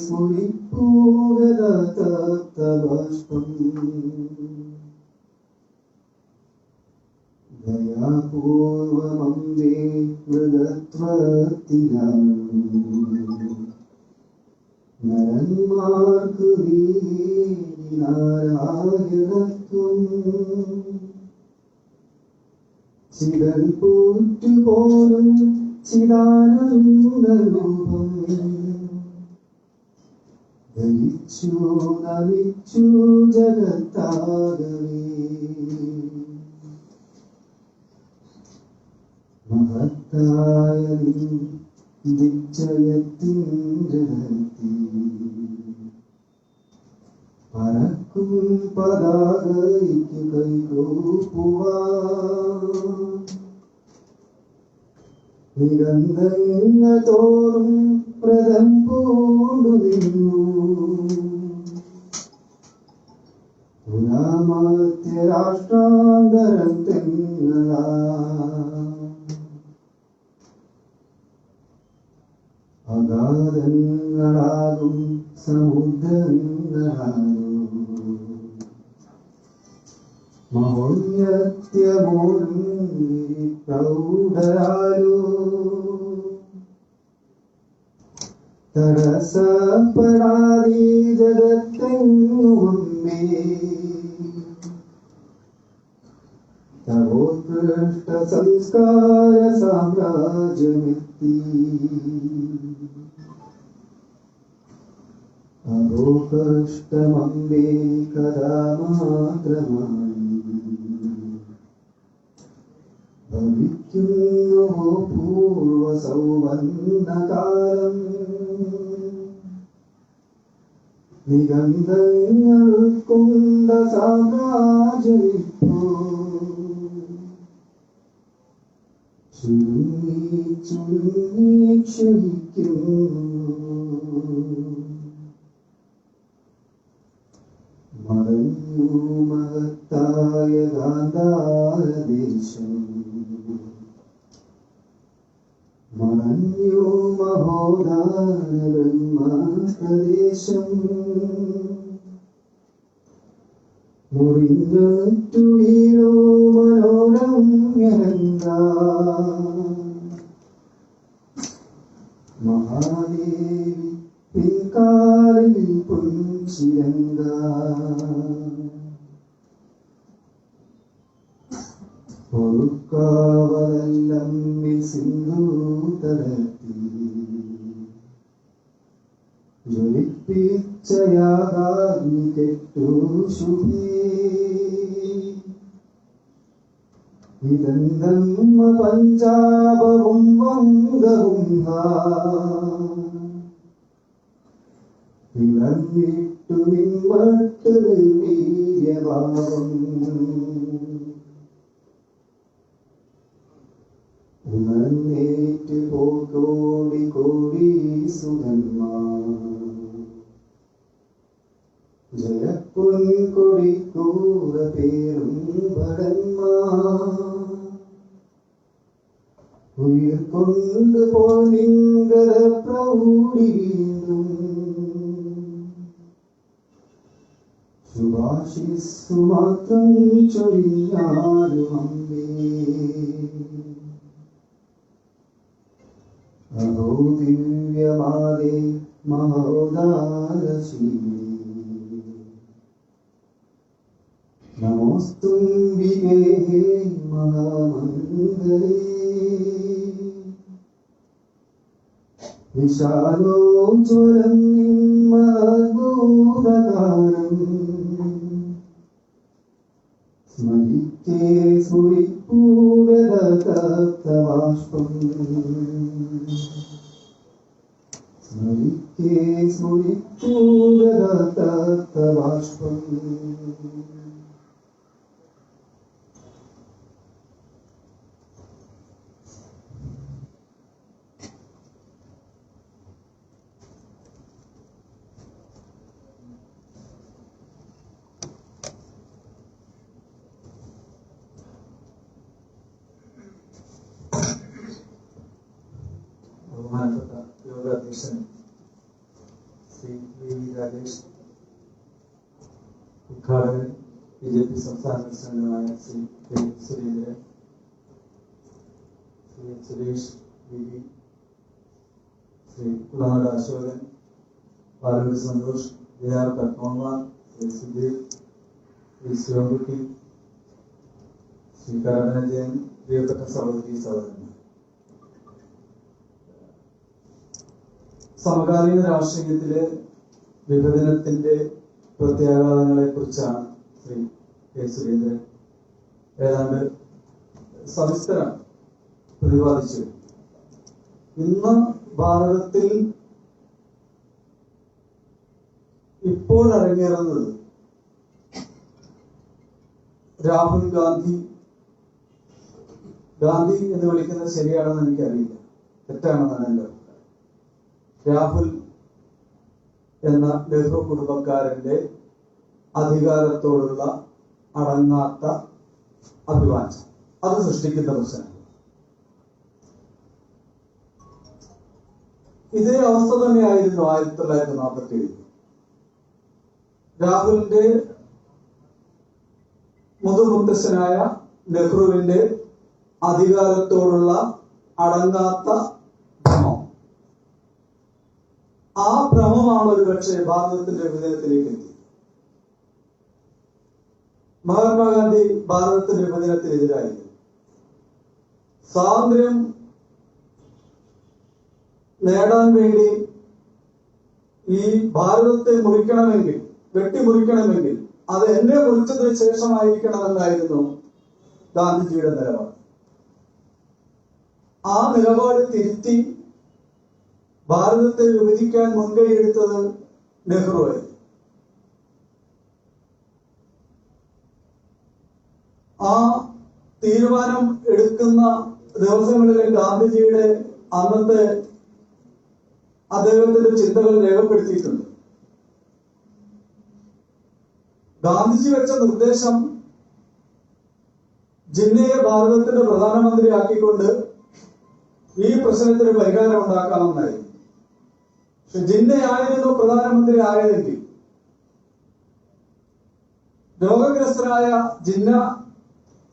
സ്മരിപ്പൂവതപ്തബാഷ്പം ദയാപൂർവമംബേ മൃഗത്വത്തിലും നരന്മാർക്കു നീ നാരായണത്വം ചിതൽ പൂറ്റുപോലും ചിദാനന്ദരൂപം ധരിച്ചു നമിച്ചു ജഗത്താകവേ മഹത്തായ ദിഗ്ജയത്തിൻ്റെ പറക്കും പതാകയ്ക്ക് കൈകൂപ്പുവാൻ നിരന്തരങ്ങൾ തോറും വ്രതം പൂണ്ടു നിന്നു പുരാമത്യ രാഷ്ട്രാന്തരം തെങ്ങളാ അഗാധങ്ങളാകും സമുദ്രങ്ങളാകും മഹോന്നത്യമോടും പ്രൗഢരാലോ തടസ്സപ്പെടാതെ ജഗത്തെങ്ങുമേ തവോത്കൃഷ്ട സംസ്കാര സാമ്രാജ്യമെത്തി അഭോകഷ്ടമംബേ കഥാ മാത്രമായി ഭവിക്കുന്നു പൂർവ സൗവർണകാലം നിഗന്ധങ്ങൾ കൊണ്ട സാമ്രാജ്യമിപ്പോ ചുരുങ്ങി ചുരുങ്ങി ക്ഷയിക്കുന്നു മറഞ്ഞു മഹത്തായ ഗാന്ധാരദേശം മറഞ്ഞു മഹോദാര ബ്രഹ്മപ്രദേശം മുറിഞ്ഞു വീരോ മനോരമ്യരംഗ മഹാദേവി പിൻകാലിൽ പുഞ്ചിരംഗ പൊറുക്കാവതെല്ലാം സിന്ധു തടത്തി ജ്വലിപ്പിച്ചയാകാഗ്നി കെട്ടു ശുഭേ ഇതെന്തമ്മ പഞ്ചാപവും വംഗവും വിളങ്ങിട്ടു നിമ്മട്ട് വീര്യഭാവം ഉണർന്നേറ്റ് പോകോടി കോടി സുഖന്മാർ ജയപ്പൊൻകൊടി കൂറ പേരും ഭടന്മാർ ഉയർ കൊണ്ടുപോ നിങ്കര പ്രൗഢി വീണ്ടും ശുഭാശിസ്സു മാത്രം ചൊരിഞ്ഞാലും അമ്പേ അഹോ ദിവ്യമാലേ മഹോദാരശീലേ നമോസ്തുംബികേ മഹാമംഗലേ വിശാലോജ്വലം നിമ്മ ഭൂതകാലം സ്മരിക്കേ സ്മരിപ്പൂവ്യതകർത്തവാഷ്പം സ്മരിക്കേ സ്മരിപ്പൂവ്യതകർത്തവാഷ്പം ബഹുമാനപ്പെട്ട യോഗാധ്യക്ഷൻ ശ്രീ വി രാജേഷ്, ഉദ്ഘാടകൻ BJP സംസ്ഥാന പ്രസിഡന്റുമായ Shri K Surendran, Shri Suresh V, Shri Kulanad Ashokan, Paloor Santhosh, JR Padmakumar, Shri Sudheer, Shri Sivankutty, Shri Karamana Jayan, പ്രിയപ്പെട്ട സഹോദരി സഹോദരന്മാർ, സമകാലീന രാഷ്ട്രീയത്തിലെ വിഭജനത്തിന്റെ പ്രത്യാഘാതങ്ങളെ കുറിച്ചാണ് ശ്രീ കെ സുരേന്ദ്രൻ ഏതാണ്ട് സവിസ്തരം പ്രതിപാദിച്ചു. ഇന്ന് ഭാരതത്തിൽ ഇപ്പോൾ അരങ്ങേറുന്നത് രാഹുൽ ഗാന്ധി എന്ന് വിളിക്കുന്നത് ശരിയാണെന്ന് എനിക്കറിയില്ല, തെറ്റാണെന്നാണ് എൻ്റെ അഭിപ്രായം. രാഹുൽ എന്ന നെഹ്റു കുടുംബക്കാരന്റെ അധികാരത്തോടുള്ള അടങ്ങാത്ത അഭിവാഞ്ചം, അത് സൃഷ്ടിക്കുന്ന പ്രശ്നം. ഇതേ അവസ്ഥ തന്നെയായിരുന്നു 1947. രാഹുലിന്റെ മുതുമുത്തശ്ശനായ നെഹ്റുവിന്റെ അധികാരത്തോടുള്ള അടങ്ങാത്ത ഭ്രമം, ആ ഭ്രമമാണ് ഒരുപക്ഷെ ഭാരതത്തിന്റെ വിഭജനത്തിലേക്ക് എത്തിയത്. മഹാത്മാഗാന്ധി ഭാരതത്തിന്റെ വിഭജനത്തിനെതിരായിരുന്നു. സ്വാതന്ത്ര്യം നേടാൻ വേണ്ടി ഈ ഭാരതത്തെ മുറിക്കണമെങ്കിൽ, വെട്ടിമുറിക്കണമെങ്കിൽ അത് എന്നെ മുറിച്ചതിന് ശേഷമായിരിക്കണമെന്നായിരുന്നു ഗാന്ധിജിയുടെ നിലപാട്. ആ നിലപാട് തിരുത്തി ഭാരതത്തെ വിഭജിക്കാൻ മുൻകൈയെടുത്തത് നെഹ്റുവായി. ആ തീരുമാനം എടുക്കുന്ന ദിവസങ്ങളിലെ ഗാന്ധിജിയുടെ അന്നത്തെ അദ്ദേഹത്തിന്റെ ചിന്തകൾ രേഖപ്പെടുത്തിയിട്ടുണ്ട്. ഗാന്ധിജി വെച്ച നിർദ്ദേശം ജിന്നയെ ഭാരതത്തിന്റെ പ്രധാനമന്ത്രിയാക്കിക്കൊണ്ട് ഈ പ്രശ്നത്തിന് പരിഹാരം ഉണ്ടാക്കാമെന്നായിരുന്നു. പക്ഷെ ജിന്നയായിരുന്നു പ്രധാനമന്ത്രി ആയതെങ്കിൽ രോഗഗ്രസ്തനായ ജിന്ന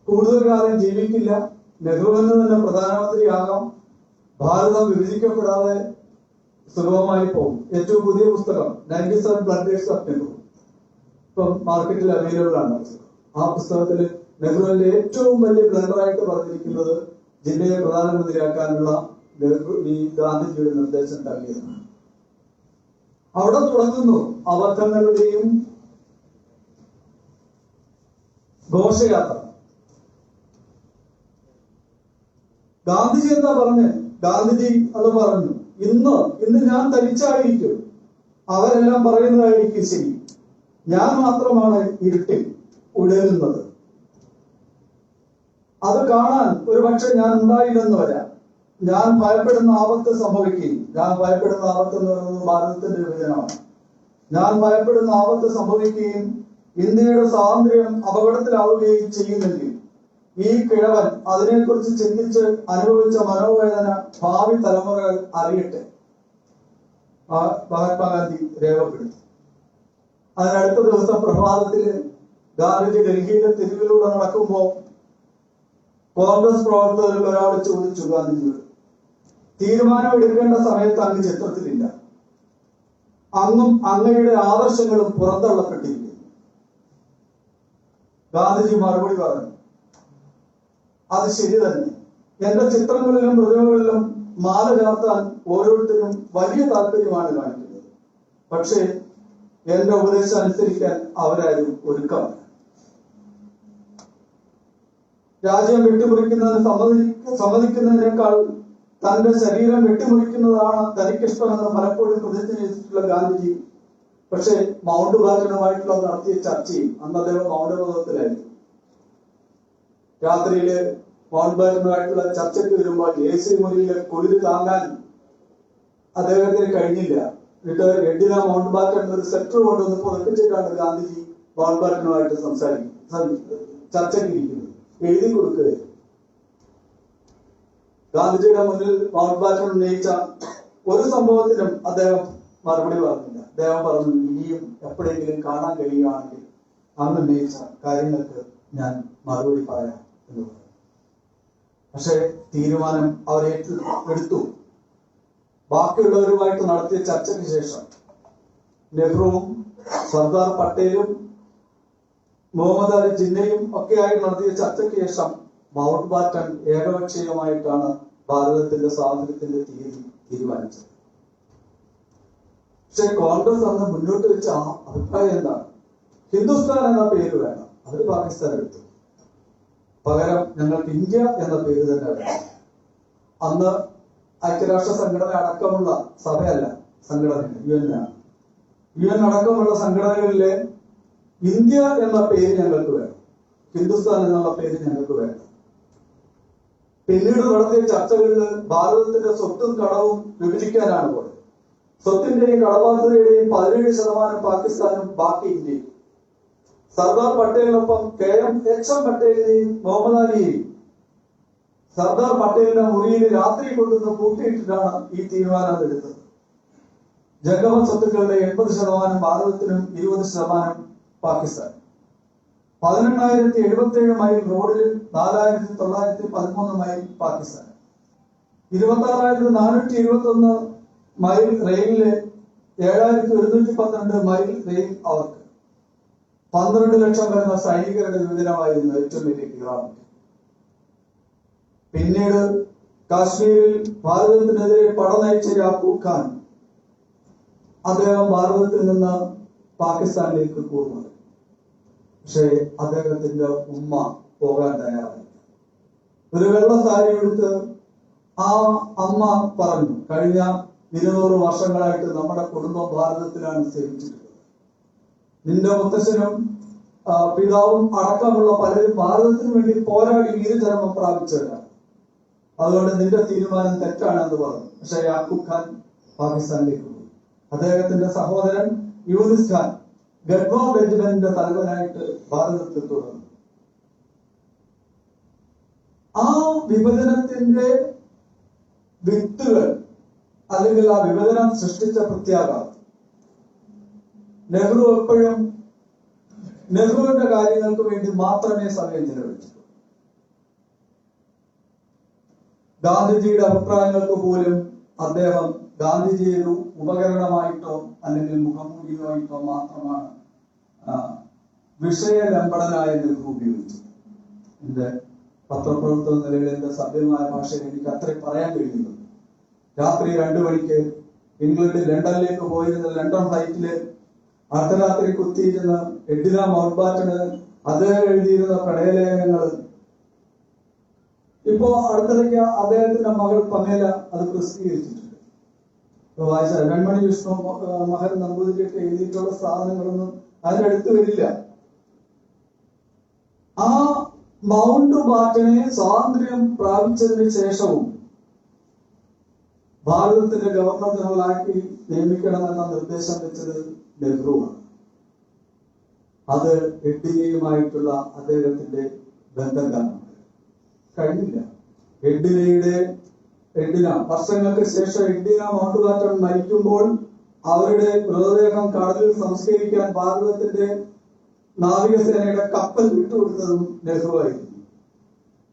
കൂടുതൽ കാലം ജീവിക്കില്ല, നെഹ്റുവിന് തന്നെ പ്രധാനമന്ത്രിയാകാം, ഭാരതം വിഭജിക്കപ്പെടാതെ സുഗമമായി പോകും. ഏറ്റവും പുതിയ പുസ്തകം 97 Blunders of നെഹ്റു ഇപ്പം മാർക്കറ്റിൽ അവൈലബിൾ ആണ്. ആ പുസ്തകത്തിൽ നെഹ്റുവിന്റെ ഏറ്റവും വലിയ ബ്ലണ്ടറായിട്ട് പറഞ്ഞിരിക്കുന്നത് ജില്ലയെ പ്രധാനമന്ത്രിയാക്കാനുള്ള ഈ ഗാന്ധിജിയുടെ നിർദ്ദേശം തള്ളിയതാണ്. അവിടെ തുടങ്ങുന്നു അബദ്ധങ്ങളുടെയും ഘോഷയാത്ര. ഗാന്ധിജി എന്താ പറഞ്ഞ്? ഗാന്ധിജി അത് പറഞ്ഞു, ഇന്ന് ഞാൻ തനിച്ചായിരിക്കും, അവരെല്ലാം പറയുന്നതായിരിക്കും ശരി, ഞാൻ മാത്രമാണ് ഇരുട്ടിൽ ഉഴലുന്നത്. അത് കാണാൻ ഒരുപക്ഷെ ഞാൻ ഉണ്ടായില്ലെന്ന് വരാം. ഞാൻ ഭയപ്പെടുന്ന ആപത്ത് സംഭവിക്കുകയും, ഞാൻ ഭയപ്പെടുന്ന ആപത്ത് എന്ന് പറയുന്നത് ഭാരതത്തിന്റെ വിഭജനമാണ്. ഞാൻ ഭയപ്പെടുന്ന ആപത്ത് സംഭവിക്കുകയും ഇന്ത്യയുടെ സ്വാതന്ത്ര്യം അപകടത്തിലാവുകയും ചെയ്യുന്നെങ്കിൽ ഈ കിഴവൻ അതിനെക്കുറിച്ച് ചിന്തിച്ച് അനുഭവിച്ച മനോവേദന ഭാവി തലമുറകൾ അറിയട്ടെ, മഹാത്മാഗാന്ധി രേഖപ്പെടുത്തി. അതിനടുത്ത ദിവസം പ്രഭാതത്തില് ഗാന്ധിജി ഡൽഹിയിലെ തെരുവിലൂടെ നടക്കുമ്പോൾ കോൺഗ്രസ് പ്രവർത്തകരിൽ ഒരാൾ ചോദിച്ചു ഗാന്ധിജിയോട്, തീരുമാനം എടുക്കേണ്ട സമയത്ത് അങ്ങ് ചിത്രത്തിലില്ല, അങ്ങും അങ്ങയുടെ ആദർശങ്ങളും പുറന്തള്ളപ്പെട്ടിരിക്കുന്നു. ഗാന്ധിജി മറുപടി പറഞ്ഞു, അത് ശരി തന്നെ, എന്റെ ചിത്രങ്ങളിലും പ്രതിമകളിലും മാല ചാർത്താൻ ഓരോരുത്തരും വലിയ താല്പര്യമാണ് കാണിക്കുന്നത്. പക്ഷേ എന്റെ ഉപദേശം അനുസരിക്കാൻ അവരാരും ഒരുക്കമല്ല. രാജ്യം വെട്ടിമുറിക്കുന്നതിന് സമ്മതിക്കുന്നതിനേക്കാൾ തന്റെ ശരീരം വെട്ടിമുറിക്കുന്നതാണ് തനിക്കിഷ്ടമെന്ന് പലപ്പോഴും പ്രതിജ്ഞ ചെയ്തിട്ടുള്ള ഗാന്ധിജി പക്ഷേ മൗണ്ട് ബാറ്റനുമായിട്ടുള്ള നടത്തിയ ചർച്ചയും അന്ന് അദ്ദേഹം മൗനബോധത്തിലായിരുന്നു. രാത്രിയില് മൗണ്ട് ബാറ്റനുമായിട്ടുള്ള ചർച്ചയ്ക്ക് വരുമ്പോൾ AC മുറിയിലെ കുളിര് താങ്ങാൻ അദ്ദേഹത്തിന് കഴിഞ്ഞില്ല. എന്നിട്ട് എഡിന മൗണ്ട് ബാറ്റൻ ഒരു സെക്ടർ കൊണ്ടുവന്ന് പുറപ്പിച്ചിട്ടാണ് ഗാന്ധിജി മൗണ്ട് ബാറ്റനുമായിട്ട് ചർച്ചയ്ക്ക് ഇരിക്കുന്നത്. എഴുതി കൊടുക്കുകയായിരുന്നു. ഗാന്ധിജിയുടെ മുന്നിൽ മൗണ്ട് ബാറ്റൻ ഉന്നയിച്ച ഒരു സംഭവത്തിനും അദ്ദേഹം മറുപടി പറഞ്ഞില്ല. അദ്ദേഹം പറഞ്ഞു, ഇനിയും എപ്പോഴെങ്കിലും കാണാൻ കഴിയുകയാണെങ്കിൽ അന്ന് ഉന്നയിച്ച കാര്യങ്ങൾക്ക് ഞാൻ മറുപടി പറയാം എന്ന് പറഞ്ഞു. പക്ഷെ തീരുമാനം അവർ എടുത്തു. ബാക്കിയുള്ളവരുമായിട്ട് നടത്തിയ ചർച്ചയ്ക്ക് ശേഷം നെഹ്റുവും സർദാർ പട്ടേലും മുഹമ്മദ് അലി ജിന്നയും ഒക്കെയായി നടത്തിയ ചർച്ചയ്ക്ക് ശേഷം മൗണ്ട് ബാറ്റൻ ഏകപക്ഷീയമായിട്ടാണ് ഭാരതത്തിന്റെ സ്വാതന്ത്ര്യത്തിന്റെ തീയതി തീരുമാനിച്ചത്. പക്ഷെ കോൺഗ്രസ് അന്ന് മുന്നോട്ട് വെച്ച അഭിപ്രായം എന്താണ്? ഹിന്ദുസ്ഥാൻ എന്ന പേര് വേണം. അവർ പാകിസ്ഥാൻ എടുത്തു. പകരം ഞങ്ങൾക്ക് ഇന്ത്യ എന്ന പേര് തന്നെ വേണം. അന്ന് ഐക്യരാഷ്ട്ര സംഘടന അടക്കമുള്ള സഭയല്ല, സംഘടന UN ആണ്. UN അടക്കമുള്ള സംഘടനകളിലെ ഇന്ത്യ എന്ന പേര് ഞങ്ങൾക്ക് വേണം, ഹിന്ദുസ്ഥാൻ എന്നുള്ള പേര് ഞങ്ങൾക്ക് വേണം. പിന്നീട് നടത്തിയ ചർച്ചകളിൽ ഭാരതത്തിന്റെ സ്വത്തും കടവും വിഭജിക്കാനാണ് പോയത്. സ്വത്തിന്റെയും കടബാധ്യതയുടെയും 17% പാകിസ്ഥാനും ബാക്കി ഇന്ത്യയും. സർദാർ പട്ടേലിനൊപ്പം KM പട്ടേലിനെയും മുഹമ്മദ് അലിയെയും സർദാർ പട്ടേലിന്റെ മുറിയിൽ രാത്രി കൊണ്ടുവന്ന് പൂട്ടിയിട്ടിട്ടാണ് ഈ തീരുമാനം എടുത്തത്. ജംഗമ സ്വത്തുക്കളുടെ 80% ഭാരതത്തിനും 20% പാകിസ്ഥാൻ. 18,077 മൈൽ റോഡിൽ 4,913 മൈൽ പാകിസ്ഥാൻ. 26,421 മൈൽ റെയിലില് 7,112 മൈൽ റെയിൽ അവർക്ക്. 12 ലക്ഷം വരുന്ന സൈനികരുടെ വിഭജനമായിരുന്നു ഏറ്റവും വലിയ കീറാമുട്ടി. പിന്നീട് കാശ്മീരിൽ ഭാരതത്തിനെതിരെ പട നയിച്ച യാക്കൂബ് ഖാൻ അദ്ദേഹം ഭാരതത്തിൽ നിന്ന് പാകിസ്ഥാനിലേക്ക് കൂടുന്നത്. പക്ഷേ അദ്ദേഹത്തിന്റെ ഉമ്മ പോകാൻ തയ്യാറായി. ഒരു വെള്ള സാരി എടുത്ത് ആ അമ്മ പറഞ്ഞു, കഴിഞ്ഞ 200 വർഷങ്ങളായിട്ട് നമ്മുടെ കുടുംബം ഭാരതത്തിലാണ് സേവിച്ചിട്ടുള്ളത്. നിന്റെ മുത്തശ്ശനും പിതാവും അടക്കമുള്ള പലരും ഭാരതത്തിന് വേണ്ടി പോരാടി വീരചരമം പ്രാപിച്ചവരാണ്. അതുകൊണ്ട് നിന്റെ തീരുമാനം തെറ്റാണെന്ന് പറഞ്ഞു. പക്ഷെ യാക്കൂബ് ഖാൻ പാകിസ്ഥാനിലേക്ക് പോയി. അദ്ദേഹത്തിന്റെ സഹോദരൻ യൂനിസ് ഖാൻ ഗഡ്വാൾ റെജിമെന്റിന്റെ തലവനായിട്ട് ഭാരതത്തിൽ തുടർന്നു. ആ വിഭജനത്തിന്റെ വിത്തുകൾ അല്ലെങ്കിൽ ആ വിഭജനം സൃഷ്ടിച്ച പ്രത്യാഘാതം നെഹ്റു എപ്പോഴും നെഹ്റുവിന്റെ കാര്യങ്ങൾക്ക് വേണ്ടി മാത്രമേ സമയം ചെലവഴിച്ചു. ഗാന്ധിജിയുടെ അഭിപ്രായങ്ങൾക്ക് പോലും അദ്ദേഹം ഗാന്ധിജി ഒരു ഉപകരണമായിട്ടോ അല്ലെങ്കിൽ മുഖംമൂടിയുമായിട്ടോ മാത്രമാണ് വിഷയലംബടനായ നെഹ്റു ഉപയോഗിച്ചത്. എന്റെ പത്രപ്രവർത്തക നിലയിൽ എന്റെ സഭ്യമായ ഭാഷയിൽ എനിക്ക് അത്രയും പറയാൻ കഴിയുന്നു. രാത്രി 2 മണിക്ക് ഇംഗ്ലണ്ടിൽ ലണ്ടനിലേക്ക് പോയിരുന്ന ലണ്ടൻ ഫ്ലൈറ്റില് അർദ്ധരാത്രി കുത്തിയിരുന്ന എഡിന മൗണ്ട് ബാറ്റന് അദ്ദേഹം എഴുതിയിരുന്ന പ്രണയലേഖനങ്ങൾ ഇപ്പോ അടുത്തിടയ്ക്ക് അദ്ദേഹത്തിന്റെ മകൾ പമേല അത് പ്രസിദ്ധീകരിച്ചിട്ടുണ്ട്. വായിച്ച വെൺമണി വിഷ്ണു മഹൻ നമ്പൂതിരിയൊക്കെ എഴുതിയിട്ടുള്ള സാധനങ്ങളൊന്നും അതിനടുത്ത് വരില്ല. ആ മൗണ്ട് ബാറ്റനെ സ്വാതന്ത്ര്യം പ്രാപിച്ചതിന് ശേഷവും ഭാരതത്തിന്റെ ഗവർണർ ജനറലാക്കി നിയമിക്കണമെന്ന നിർദ്ദേശം വെച്ചത് നെഹ്റുവാണ്. അത് എഡിനയുമായിട്ടുള്ള അദ്ദേഹത്തിന്റെ ബന്ധം കാരണം കഴിഞ്ഞില്ല. എഡിന വർഷങ്ങൾക്ക് ശേഷം എഡിന മൗണ്ട് ബാറ്റൻ മരിക്കുമ്പോൾ അവരുടെ മൃതദേഹം കടലിൽ സംസ്കരിക്കാൻ ഭാരതത്തിന്റെ നാവികസേനയുടെ കപ്പൽ വിട്ടുകൊടുത്തതും നെഹ്റുവായിരുന്നു.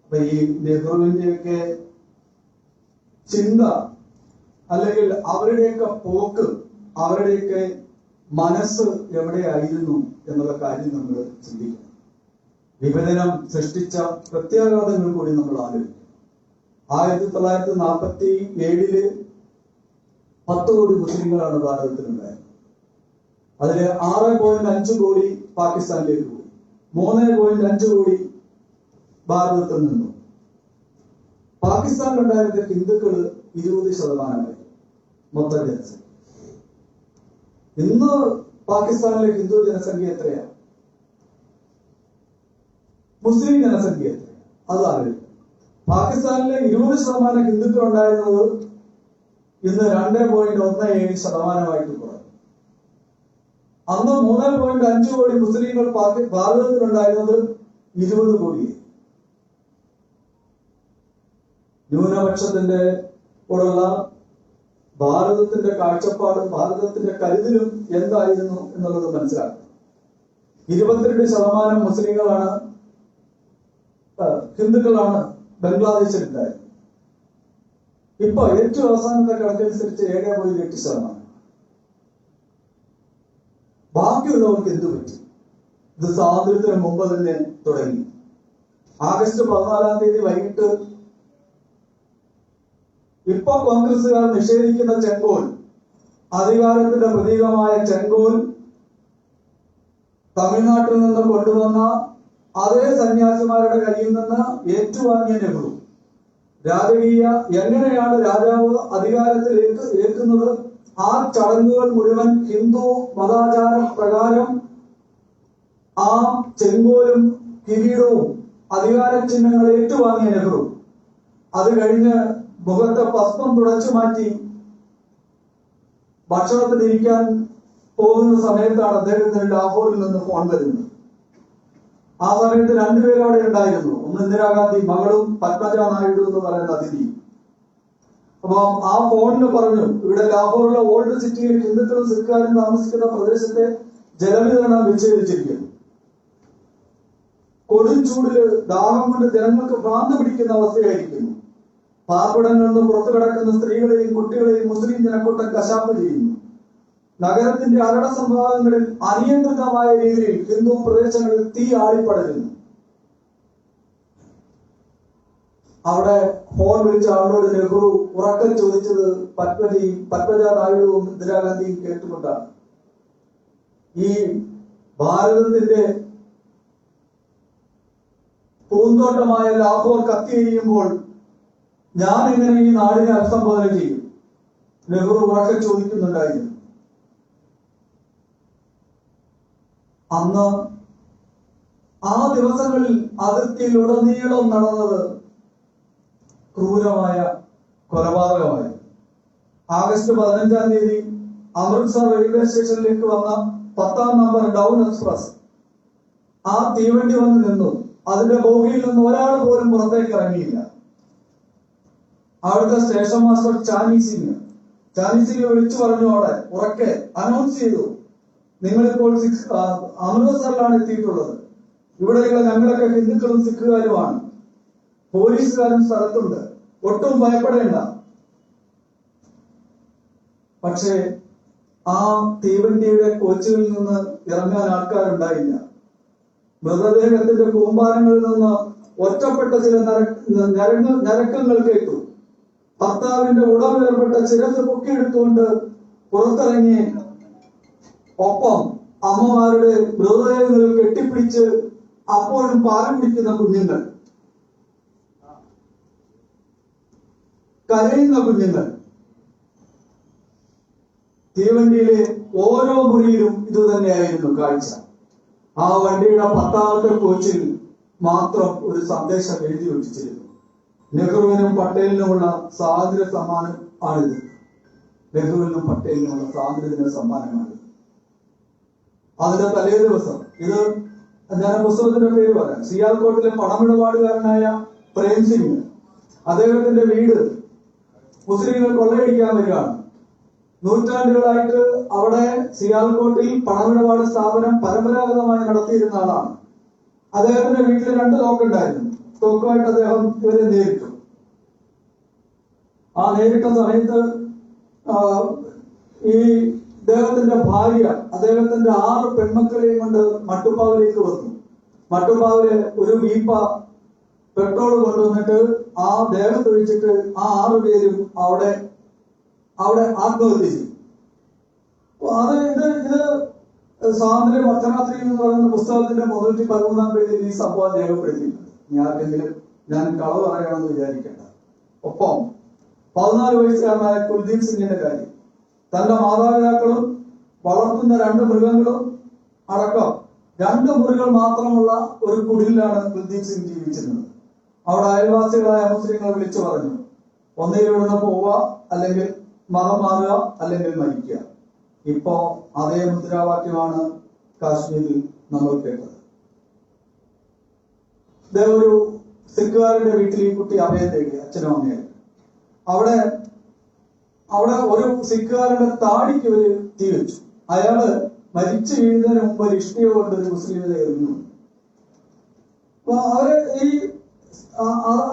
അപ്പൊ ഈ നെഹ്റുവിന്റെയൊക്കെ ചിന്ത അല്ലെങ്കിൽ അവരുടെയൊക്കെ പോക്ക്, അവരുടെയൊക്കെ മനസ്സ് എവിടെയായിരുന്നു എന്നുള്ള കാര്യം നമ്മൾ ചിന്തിക്കണം. വിഭജനം സൃഷ്ടിച്ച പ്രത്യാഘാതങ്ങൾ കൂടി നമ്മൾ ആലോചിക്കും. 1947 10 കോടി മുസ്ലിങ്ങളാണ് ഭാരതത്തിലുണ്ടായത്. അതില് 6.5 കോടി പാകിസ്ഥാനിലേക്ക് പോയി, 3.5 കോടി ഭാരതത്തിൽ നിന്നു. പാകിസ്ഥാനിലുണ്ടായിരുന്ന ഹിന്ദുക്കള് 20% മൊത്തം ജനസംഖ്യ. ഇന്ന് പാകിസ്ഥാനിലെ ഹിന്ദു ജനസംഖ്യ എത്രയാണ്? മുസ്ലിം ജനസംഖ്യ എത്രയാണ്? അത് അറിയില്ല. പാകിസ്ഥാനിലെ 20% ഹിന്ദുക്കൾ ഉണ്ടായിരുന്നത് ഇന്ന് 2.17% കുറഞ്ഞു. അന്ന് 3.5 കോടി മുസ്ലിങ്ങൾ ഭാരതത്തിലുണ്ടായിരുന്നത് 20 കോടിയായി. ന്യൂനപക്ഷത്തിന്റെ കൂടെയുള്ള ഭാരതത്തിന്റെ കാഴ്ചപ്പാടും ഭാരതത്തിന്റെ കരുതലും എന്തായിരുന്നു എന്നുള്ളത് മനസ്സിലാക്കണം. 22% മുസ്ലിങ്ങളാണ്, ഹിന്ദുക്കളാണ് ബംഗ്ലാദേശിലുണ്ടായിരുന്നത്. ഇപ്പൊ ഏറ്റവും അവസാനത്തെ കണക്കനുസരിച്ച് 7.8%. ബാക്കിയുള്ളവർക്ക് എന്തു പറ്റി? ഇത് സ്വാതന്ത്ര്യത്തിന് മുമ്പ് തന്നെ തുടങ്ങി. ആഗസ്റ്റ് 14 വൈകിട്ട് ഇപ്പൊ കോൺഗ്രസുകാർ നിഷേധിക്കുന്ന ചെങ്കോൽ, അധികാരത്തിന്റെ പ്രതീകമായ ചെങ്കോൽ തമിഴ്നാട്ടിൽ നിന്ന് കൊണ്ടുവന്ന അതേ സന്യാസിമാരുടെ കയ്യിൽ നിന്ന് ഏറ്റുവാങ്ങിയ നെഹ്റു രാജകീയ എങ്ങനെയാണ് രാജാവ് അധികാരത്തിൽ ഏൽക്കുന്നത്, ആ ചടങ്ങുകൾ മുഴുവൻ ഹിന്ദു മതാചാര പ്രകാരം ആ ചെങ്കോലും കിരീടവും അധികാര ചിഹ്നങ്ങൾ ഏറ്റുവാങ്ങിയ നെഹ്റു അത് കഴിഞ്ഞ് മുഖത്തെ ഭസ്മം തുടച്ചു മാറ്റി ഭക്ഷണത്തിനിരിക്കാൻ പോകുന്ന സമയത്താണ് അദ്ദേഹത്തിന് ലാഹോറിൽ നിന്ന് ഫോൺ വരുന്നത്. ആ സമയത്ത് 2 പേര് അവിടെ ഉണ്ടായിരുന്നു. ഒന്ന് ഇന്ദിരാഗാന്ധി, മകളും പത്മജ നായിഡു എന്ന് പറയുന്ന അതിഥി. അപ്പൊ ആ ഫോണിൽ പറഞ്ഞു, ഇവിടെ ലാഹോറിലെ ഓൾഡ് സിറ്റിയിൽ ഹിന്ദുക്കളും സിഖുകാരും താമസിക്കുന്ന പ്രദേശത്തെ ജലവിതരണം വിച്ഛേദിച്ചിരിക്കുന്നു. കൊടും ചൂടില് ദാഹം കൊണ്ട് ജനങ്ങൾക്ക് ഭ്രാന്ത് പിടിക്കുന്ന അവസ്ഥയായിരിക്കുന്നു. പാർപ്പിടങ്ങളിൽ നിന്ന് പുറത്തു കിടക്കുന്ന സ്ത്രീകളെയും കുട്ടികളെയും മുസ്ലിം ജനക്കൂട്ടം കശാപ്പ് ചെയ്യുന്നു. നഗരത്തിന്റെ അരട സംഭാഗങ്ങളിൽ അനിയന്ത്രിതമായ രീതിയിൽ ഹിന്ദു പ്രദേശങ്ങളിൽ തീ ആളിപ്പടരുന്നു. അവിടെ ഫോൺ വിളിച്ച ആളോട് നെഹ്റു ഉറക്കം ചോദിച്ചത് പത്മജ നായിഡുവും ഇന്ദിരാഗാന്ധിയും കേട്ടുകൊണ്ടാണ്. ഈ ഭാരതത്തിന്റെ പൂന്തോട്ടമായ ലാഹോർ കത്തിയെരിയുമ്പോൾ ഞാൻ എങ്ങനെ ഈ നാടിനെ അഭിസംബോധന ചെയ്യും? നെഹ്റു ഉറക്കെ ചോദിക്കുന്നുണ്ടായിരുന്നു. അന്ന് ആ ദിവസങ്ങളിൽ അതിർത്തിയിൽ ഉടനീളം നടന്നത് ക്രൂരമായ കൊലപാതകമായിരുന്നു. ആഗസ്റ്റ് 15 അമൃത്സർ റെയിൽവേ സ്റ്റേഷനിലേക്ക് വന്ന 10ാം നമ്പർ ഡൗൺ എക്സ്പ്രസ് ആ തീവണ്ടി വന്ന് നിന്നു. അതിന്റെ ബോഗിയിൽ നിന്ന് ഒരാൾ പോലും പുറത്തേക്ക് ഇറങ്ങിയില്ല. അവിടുത്തെ സ്റ്റേഷൻ മാസ്റ്റർ ചാനി സിംഗ് വിളിച്ചു പറഞ്ഞു, അവിടെ ഉറക്കെ അനൗൺസ് ചെയ്തു, നിങ്ങളിപ്പോൾ അമൃത്സറിലാണ് എത്തിയിട്ടുള്ളത്. ഇവിടെയുള്ള ഞങ്ങളൊക്കെ ഹിന്ദുക്കളും സിഖുകാരുമാണ്, പോലീസുകാരും സ്ഥലത്തുണ്ട്, ഒട്ടും ഭയപ്പെടേണ്ട. പക്ഷേ ആ തീവണ്ടിയുടെ കോച്ചുകളിൽ നിന്ന് ഇറങ്ങാൻ ആൾക്കാരുണ്ടായില്ല. മൃതദേഹത്തിന്റെ കൂമ്പാരങ്ങളിൽ നിന്ന് ഒറ്റപ്പെട്ട ചില ഞരക്കങ്ങൾ കേട്ടു. ഭർത്താവിന്റെ ഉടവേർപ്പെട്ട ചിരസ് പൊക്കിയെടുത്തുകൊണ്ട് പുറത്തിറങ്ങി ഒപ്പം അമ്മമാരുടെ മൃതദേഹങ്ങൾ കെട്ടിപ്പിടിച്ച് അപ്പോഴും പാലം പിടിക്കുന്ന കുഞ്ഞുങ്ങൾ, കരയുന്ന കുഞ്ഞുങ്ങൾ. തീവണ്ടിയിലെ ഓരോ മുറിയിലും ഇതുതന്നെയായിരുന്നു കാഴ്ച. ആ വണ്ടിയുടെ 10ാമത്തെ കോച്ചിൽ മാത്രം ഒരു സന്ദേശം എഴുതി വെച്ചിരുന്നു. നെഹ്റുവിനും പട്ടേലിനുമുള്ള സ്വാതന്ത്ര്യ സമ്മാനം ആണിത്. നെഹ്റുവിനും പട്ടേലിനുമുള്ള സ്വാതന്ത്ര്യദിന സമ്മാനമാണിത്. അതിന്റെ തലേ ദിവസം, ഇത് ഞാൻ പുസ്തകത്തിന്റെ പേര് പറയാം, സിയാൽകോട്ടിലെ പണമിടപാടുകാരനായ പ്രേംസിംഗ്, അദ്ദേഹത്തിന്റെ വീട് മുസ്ലിങ്ങൾ കൊള്ളയടിക്കാൻ വരികയാണ്. നൂറ്റാണ്ടുകളായിട്ട് അവിടെ സിയാൽകോട്ടിൽ പണമിടപാട് സ്ഥാപനം പരമ്പരാഗതമായി നടത്തിയിരുന്ന ആളാണ്. അദ്ദേഹത്തിന്റെ വീട്ടിൽ 2 തോക്കുണ്ടായിരുന്നു. തോക്കുമായിട്ട് അദ്ദേഹം ഇവരെ നേരിട്ടു. ആ നേരിട്ട സമയത്ത് ഈ അദ്ദേഹത്തിന്റെ ഭാര്യ അദ്ദേഹത്തിന്റെ 6 പെൺമക്കളെയും കൊണ്ട് മട്ടുപ്പാവിലേക്ക് വന്നു. മട്ടുപ്പാവിലെ ഒരു വീപ്പ പെട്രോൾ കൊണ്ടുവന്നിട്ട് ആ ദേഹത്ത് ഒഴിച്ചിട്ട് ആ 6 പേരും അവിടെ ആത്മഹത്യ ചെയ്തു. ഇത് സ്വാതന്ത്ര്യ വർദ്ധനാത്രി എന്ന് പറയുന്ന പുസ്തകത്തിന്റെ 313 പേജിൽ ഈ സംഭവം രേഖപ്പെടുത്തിയിട്ടുണ്ട്. ഞാൻ കളവ് പറയുകയാണെന്ന് വിചാരിക്കേണ്ട. ഒപ്പം 14 വയസ്സുകാരനായ കുൽദീപ് സിംഗിന്റെ കാര്യം, തന്റെ മാതാപിതാക്കളും വളർത്തുന്ന 2 മൃഗങ്ങളും അടക്കം 2 മുറികൾ മാത്രമുള്ള ഒരു കുടിലാണ് കുൽദീപ് സിംഗ് ജീവിച്ചിരുന്നത്. അവിടെ അയൽവാസികളായ മുസ്ലിങ്ങളെ വിളിച്ചു പറഞ്ഞു, ഒന്നിൽ ഇവിടുന്ന് പോവുക, അല്ലെങ്കിൽ മതം മാറുക, അല്ലെങ്കിൽ മരിക്കുക. ഇപ്പോ അതേ മുദ്രാവാക്യമാണ് കാശ്മീരിൽ നമ്മൾ കേട്ടത്. ഒരു സിഖുകാരന്റെ വീട്ടിൽ ഈ കുട്ടി അഭയം തേടി, അച്ഛനും അമ്മയായി. അവിടെ ഒരു സിഖുകാരന്റെ താടിക്ക് ഒരു തീ വെച്ചു. അയാള് മരിച്ചു വീഴുന്നതിന് മുമ്പ് ഒരു ഇഷ്ടിക കൊണ്ട് ഒരു മുസ്ലിമിനെ എറിഞ്ഞു. അപ്പൊ അവര്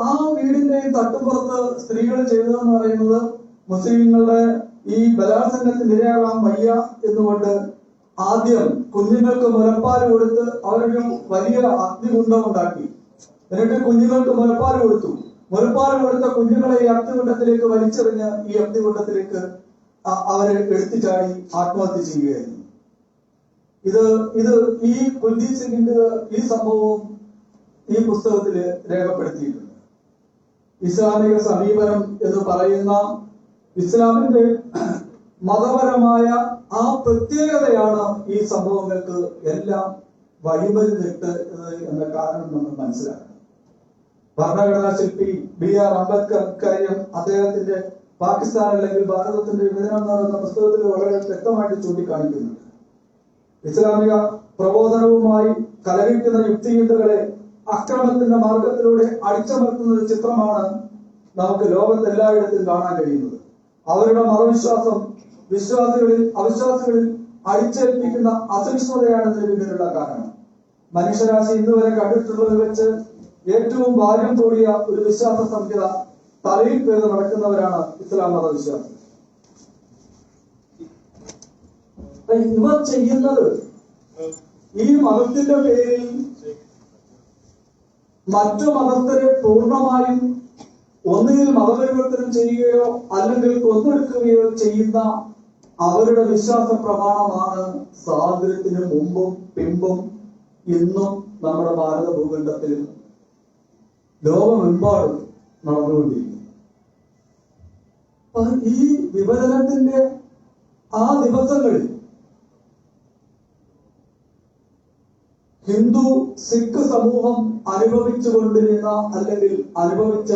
ആ വീടിന്റെ ഈ തട്ടുപുറത്ത് സ്ത്രീകൾ ചെയ്തതെന്ന് പറയുന്നത് മുസ്ലിങ്ങളുടെ ഈ ബലാത്സംഗത്തിന് ഇരയാകാൻ വയ്യ എന്നുകൊണ്ട് ആദ്യം കുഞ്ഞുങ്ങൾക്ക് മുലപ്പാൽ കൊടുത്ത് അവരൊരു വലിയ അഗ്നികുണ്ഡം ഉണ്ടാക്കി. എന്നിട്ട് കുഞ്ഞുങ്ങൾക്ക് മുലപ്പാൽ കൊടുത്തു. മുലപ്പാൽ കൊടുത്ത കുഞ്ഞുങ്ങളെ ഈ അഗ്നികുണ്ഡത്തിലേക്ക് വലിച്ചെറിഞ്ഞ് ഈ അഗ്നികുണ്ഡത്തിലേക്ക് അവരെ എടുത്തുചാടി ആത്മഹത്യ ചെയ്യുകയായിരുന്നു. ഇത് ഈ കുൽദീപ് സിംഗിന്റെ ഈ സംഭവവും ഈ പുസ്തകത്തില് രേഖപ്പെടുത്തിയിട്ടുണ്ട്. ഇസ്ലാമിക സമീപനം എന്ന് പറയുന്ന ഇസ്ലാമിന്റെ മതപരമായ ആ പ്രത്യേകതയാണ് ഈ സംഭവങ്ങൾക്ക് എല്ലാം വഴിമരുന്നിട്ട് എന്ന കാരണം നമ്മൾ മനസ്സിലാക്കണം. ഭരണഘടനാ ശില്പി BR അംബേദ്കർ കാര്യം അദ്ദേഹത്തിന്റെ പാകിസ്ഥാൻ അല്ലെങ്കിൽ ഭാരതത്തിന്റെ വിഭജനം എന്ന് പറയുന്ന പുസ്തകത്തിൽ വളരെ വ്യക്തമായിട്ട് ചൂണ്ടിക്കാണിക്കുന്നുണ്ട്. ഇസ്ലാമിക പ്രബോധനവുമായി കലഹിക്കുന്ന യുക്തിചിന്തകളെ അക്രമത്തിന്റെ മാർഗത്തിലൂടെ അടിച്ചമർത്തുന്ന ഒരു ചിത്രമാണ് നമുക്ക് ലോകത്ത് എല്ലായിടത്തും കാണാൻ കഴിയുന്നത്. അവരുടെ മതവിശ്വാസം അവിശ്വാസികളിൽ അടിച്ചേൽപ്പിക്കുന്ന അസഹിഷ്ണുതയാണ് ഇതിന് പിന്നിലുള്ള കാരണം. മനുഷ്യരാശി ഇന്നുവരെ കണ്ടിട്ടുള്ളത് വെച്ച് ഏറ്റവും ഭാരം കൂടിയ ഒരു വിശ്വാസ സംഹിത തലയിൽ പേര് നടക്കുന്നവരാണ് ഇസ്ലാം മതവിശ്വാസം. ഇവർ ചെയ്യുന്നത് ഈ മതത്തിന്റെ പേരിൽ മറ്റു മതസ്ഥരെ പൂർണ്ണമായും ഒന്നുകിൽ മതപരിവർത്തനം ചെയ്യുകയോ അല്ലെങ്കിൽ കൊന്നൊടുക്കുകയോ ചെയ്യുന്ന അവരുടെ വിശ്വാസ പ്രമാണമാണ് സ്വാതന്ത്ര്യത്തിന് മുമ്പും പിമ്പും ഇന്നും നമ്മുടെ ഭാരത ഭൂഖണ്ഡത്തിൽ ലോകമെമ്പാടും നടന്നുകൊണ്ടിരിക്കുന്നു. ഈ വിഭജനത്തിന്റെ ആ ദിവസങ്ങളിൽ ഹിന്ദു സിഖ് സമൂഹം അനുഭവിച്ചുകൊണ്ടിരുന്ന അല്ലെങ്കിൽ അനുഭവിച്ച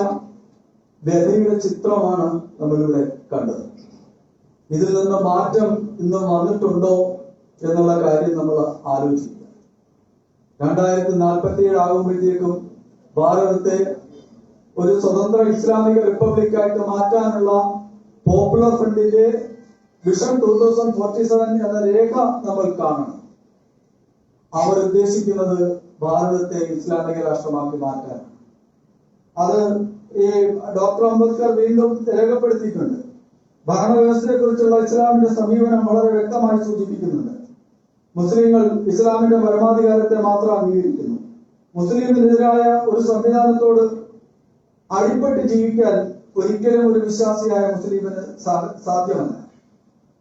വ്യതയുടെ ചിത്രമാണ് നമ്മളിവിടെ കണ്ടത്. ഇതിൽ നിന്ന് മാറ്റം ഇന്ന് വന്നിട്ടുണ്ടോ എന്നുള്ള കാര്യം നമ്മൾ ആലോചിക്കുക. 2047 ആകുമ്പോഴത്തേക്കും ഭാരതത്തെ ഒരു സ്വതന്ത്ര ഇസ്ലാമിക റിപ്പബ്ലിക്കായിട്ട് മാറ്റാനുള്ള പോപ്പുലർ ഫ്രണ്ടിന്റെ വിഷൻ 2047 എന്ന രേഖ നമ്മൾ കാണണം. അവർ ഉദ്ദേശിക്കുന്നത് ഭാരതത്തെ ഇസ്ലാമിക രാഷ്ട്രമാക്കി മാറ്റാനാണ്. അത് ഈ ഡോക്ടർ അംബേദ്കർ വീണ്ടും രേഖപ്പെടുത്തിയിട്ടുണ്ട്. ഭരണവ്യവസ്ഥയെ കുറിച്ചുള്ള ഇസ്ലാമിന്റെ സമീപനം വളരെ വ്യക്തമായി സൂചിപ്പിക്കുന്നുണ്ട്. മുസ്ലിങ്ങൾ ഇസ്ലാമിന്റെ പരമാധികാരത്തെ മാത്രം അംഗീകരിക്കുന്നു. മുസ്ലിമിനെതിരായ ഒരു സംവിധാനത്തോട് അടിപ്പെട്ട് ജീവിക്കാൻ ഒരിക്കലും ഒരു വിശ്വാസിയായ മുസ്ലിമിന് സാധ്യമല്ല.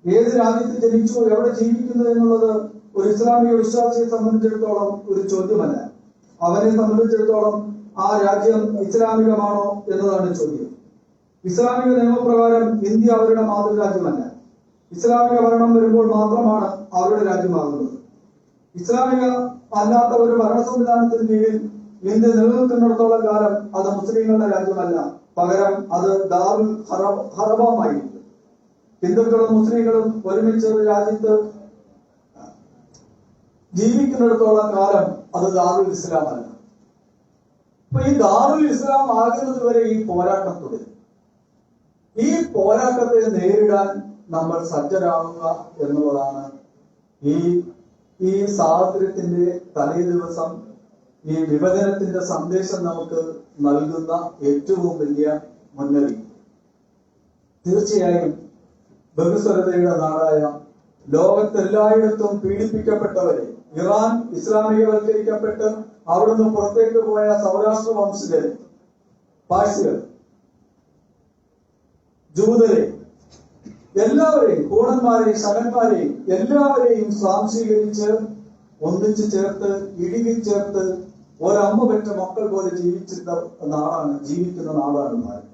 ഏത് രാജ്യത്ത് ജനിച്ചു, എവിടെ ജീവിക്കുന്നു എന്നുള്ളത് ഒരു ഇസ്ലാമിക വിശ്വാസിയെ സംബന്ധിച്ചിടത്തോളം ഒരു ചോദ്യമല്ല. അവനെ സംബന്ധിച്ചിടത്തോളം ആ രാജ്യം ഇസ്ലാമികമാണോ എന്നതാണ് ചോദ്യം. ഇസ്ലാമിക നിയമപ്രകാരം ഇന്ത്യ അവരുടെ മാതൃരാജ്യമല്ല. ഇസ്ലാമിക ഭരണം വരുമ്പോൾ മാത്രമാണ് അവരുടെ രാജ്യമാകുന്നത്. ഇസ്ലാമിക അല്ലാത്ത ഒരു ഭരണ സംവിധാനത്തിന് കീഴിൽ ഇന്ത്യ നിലനിൽക്കുന്നിടത്തോളം കാലം അത് മുസ്ലിങ്ങളുടെ രാജ്യമല്ല, പകരം അത് ദാറുൽ ഹറബമായിരിക്കും. ഹിന്ദുക്കളും മുസ്ലിങ്ങളും ഒരുമിച്ച് ഒരു രാജ്യത്ത് ജീവിക്കുന്നിടത്തോളം കാലം അത് ദാറുൽ ഇസ്ലാം അല്ല. അപ്പൊ ഈ ദാറുൽ ഇസ്ലാം ആകുന്നത് വരെ ഈ പോരാട്ടം തുടരും. ഈ പോരാട്ടത്തെ നേരിടാൻ നമ്മൾ സജ്ജരാകുക എന്നുള്ളതാണ് ഈ സ്വാതന്ത്ര്യത്തിന്റെ തലേ ദിവസം ഈ വിഭജനത്തിന്റെ സന്ദേശം നമുക്ക് നൽകുന്ന ഏറ്റവും വലിയ മുന്നറിയിപ്പ്. തീർച്ചയായും ബഹുസ്വരതയുടെ നാടായ ലോകത്തെല്ലായിടത്തും പീഡിപ്പിക്കപ്പെട്ടവരെ, ഇറാൻ ഇസ്ലാമികവൽക്കരിക്കപ്പെട്ട് അവിടുന്ന് പുറത്തേക്ക് പോയ സൗരാഷ്ട്ര വംശജരെ, പാഴ്സികൾ, ജൂതരെ എല്ലാവരെയും, കൂണന്മാരെയും ശകന്മാരെയും എല്ലാവരെയും സ്വാംശീകരിച്ച് ഒന്നിച്ചു ചേർത്ത് ഇഴുകി ചേർത്ത് ഒരമ്മ പെറ്റ മക്കൾ പോലെ ജീവിക്കുന്ന നാടാണ് ഭാരതം.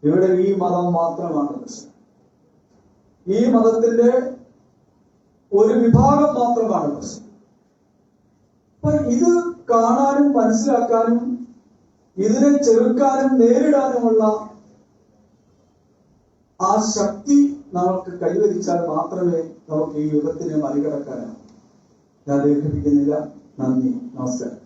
ഇവിടെ ഈ മതം മാത്രമാണ് പ്രശ്നം. ഈ മതത്തിന്റെ ഒരു വിഭാഗം മാത്രമാണ് പ്രശ്നം. അപ്പൊ ഇത് കാണാനും മനസ്സിലാക്കാനും ഇതിനെ ചെറുക്കാനും നേരിടാനുമുള്ള ആ ശക്തി നമുക്ക് കൈവരിച്ചാൽ മാത്രമേ നമുക്ക് ഈ യുഗത്തിനെ മറികടക്കാനാവൂ. ഞാൻ ദീർഘിപ്പിക്കുന്നില്ല. നന്ദി, നമസ്കാരം.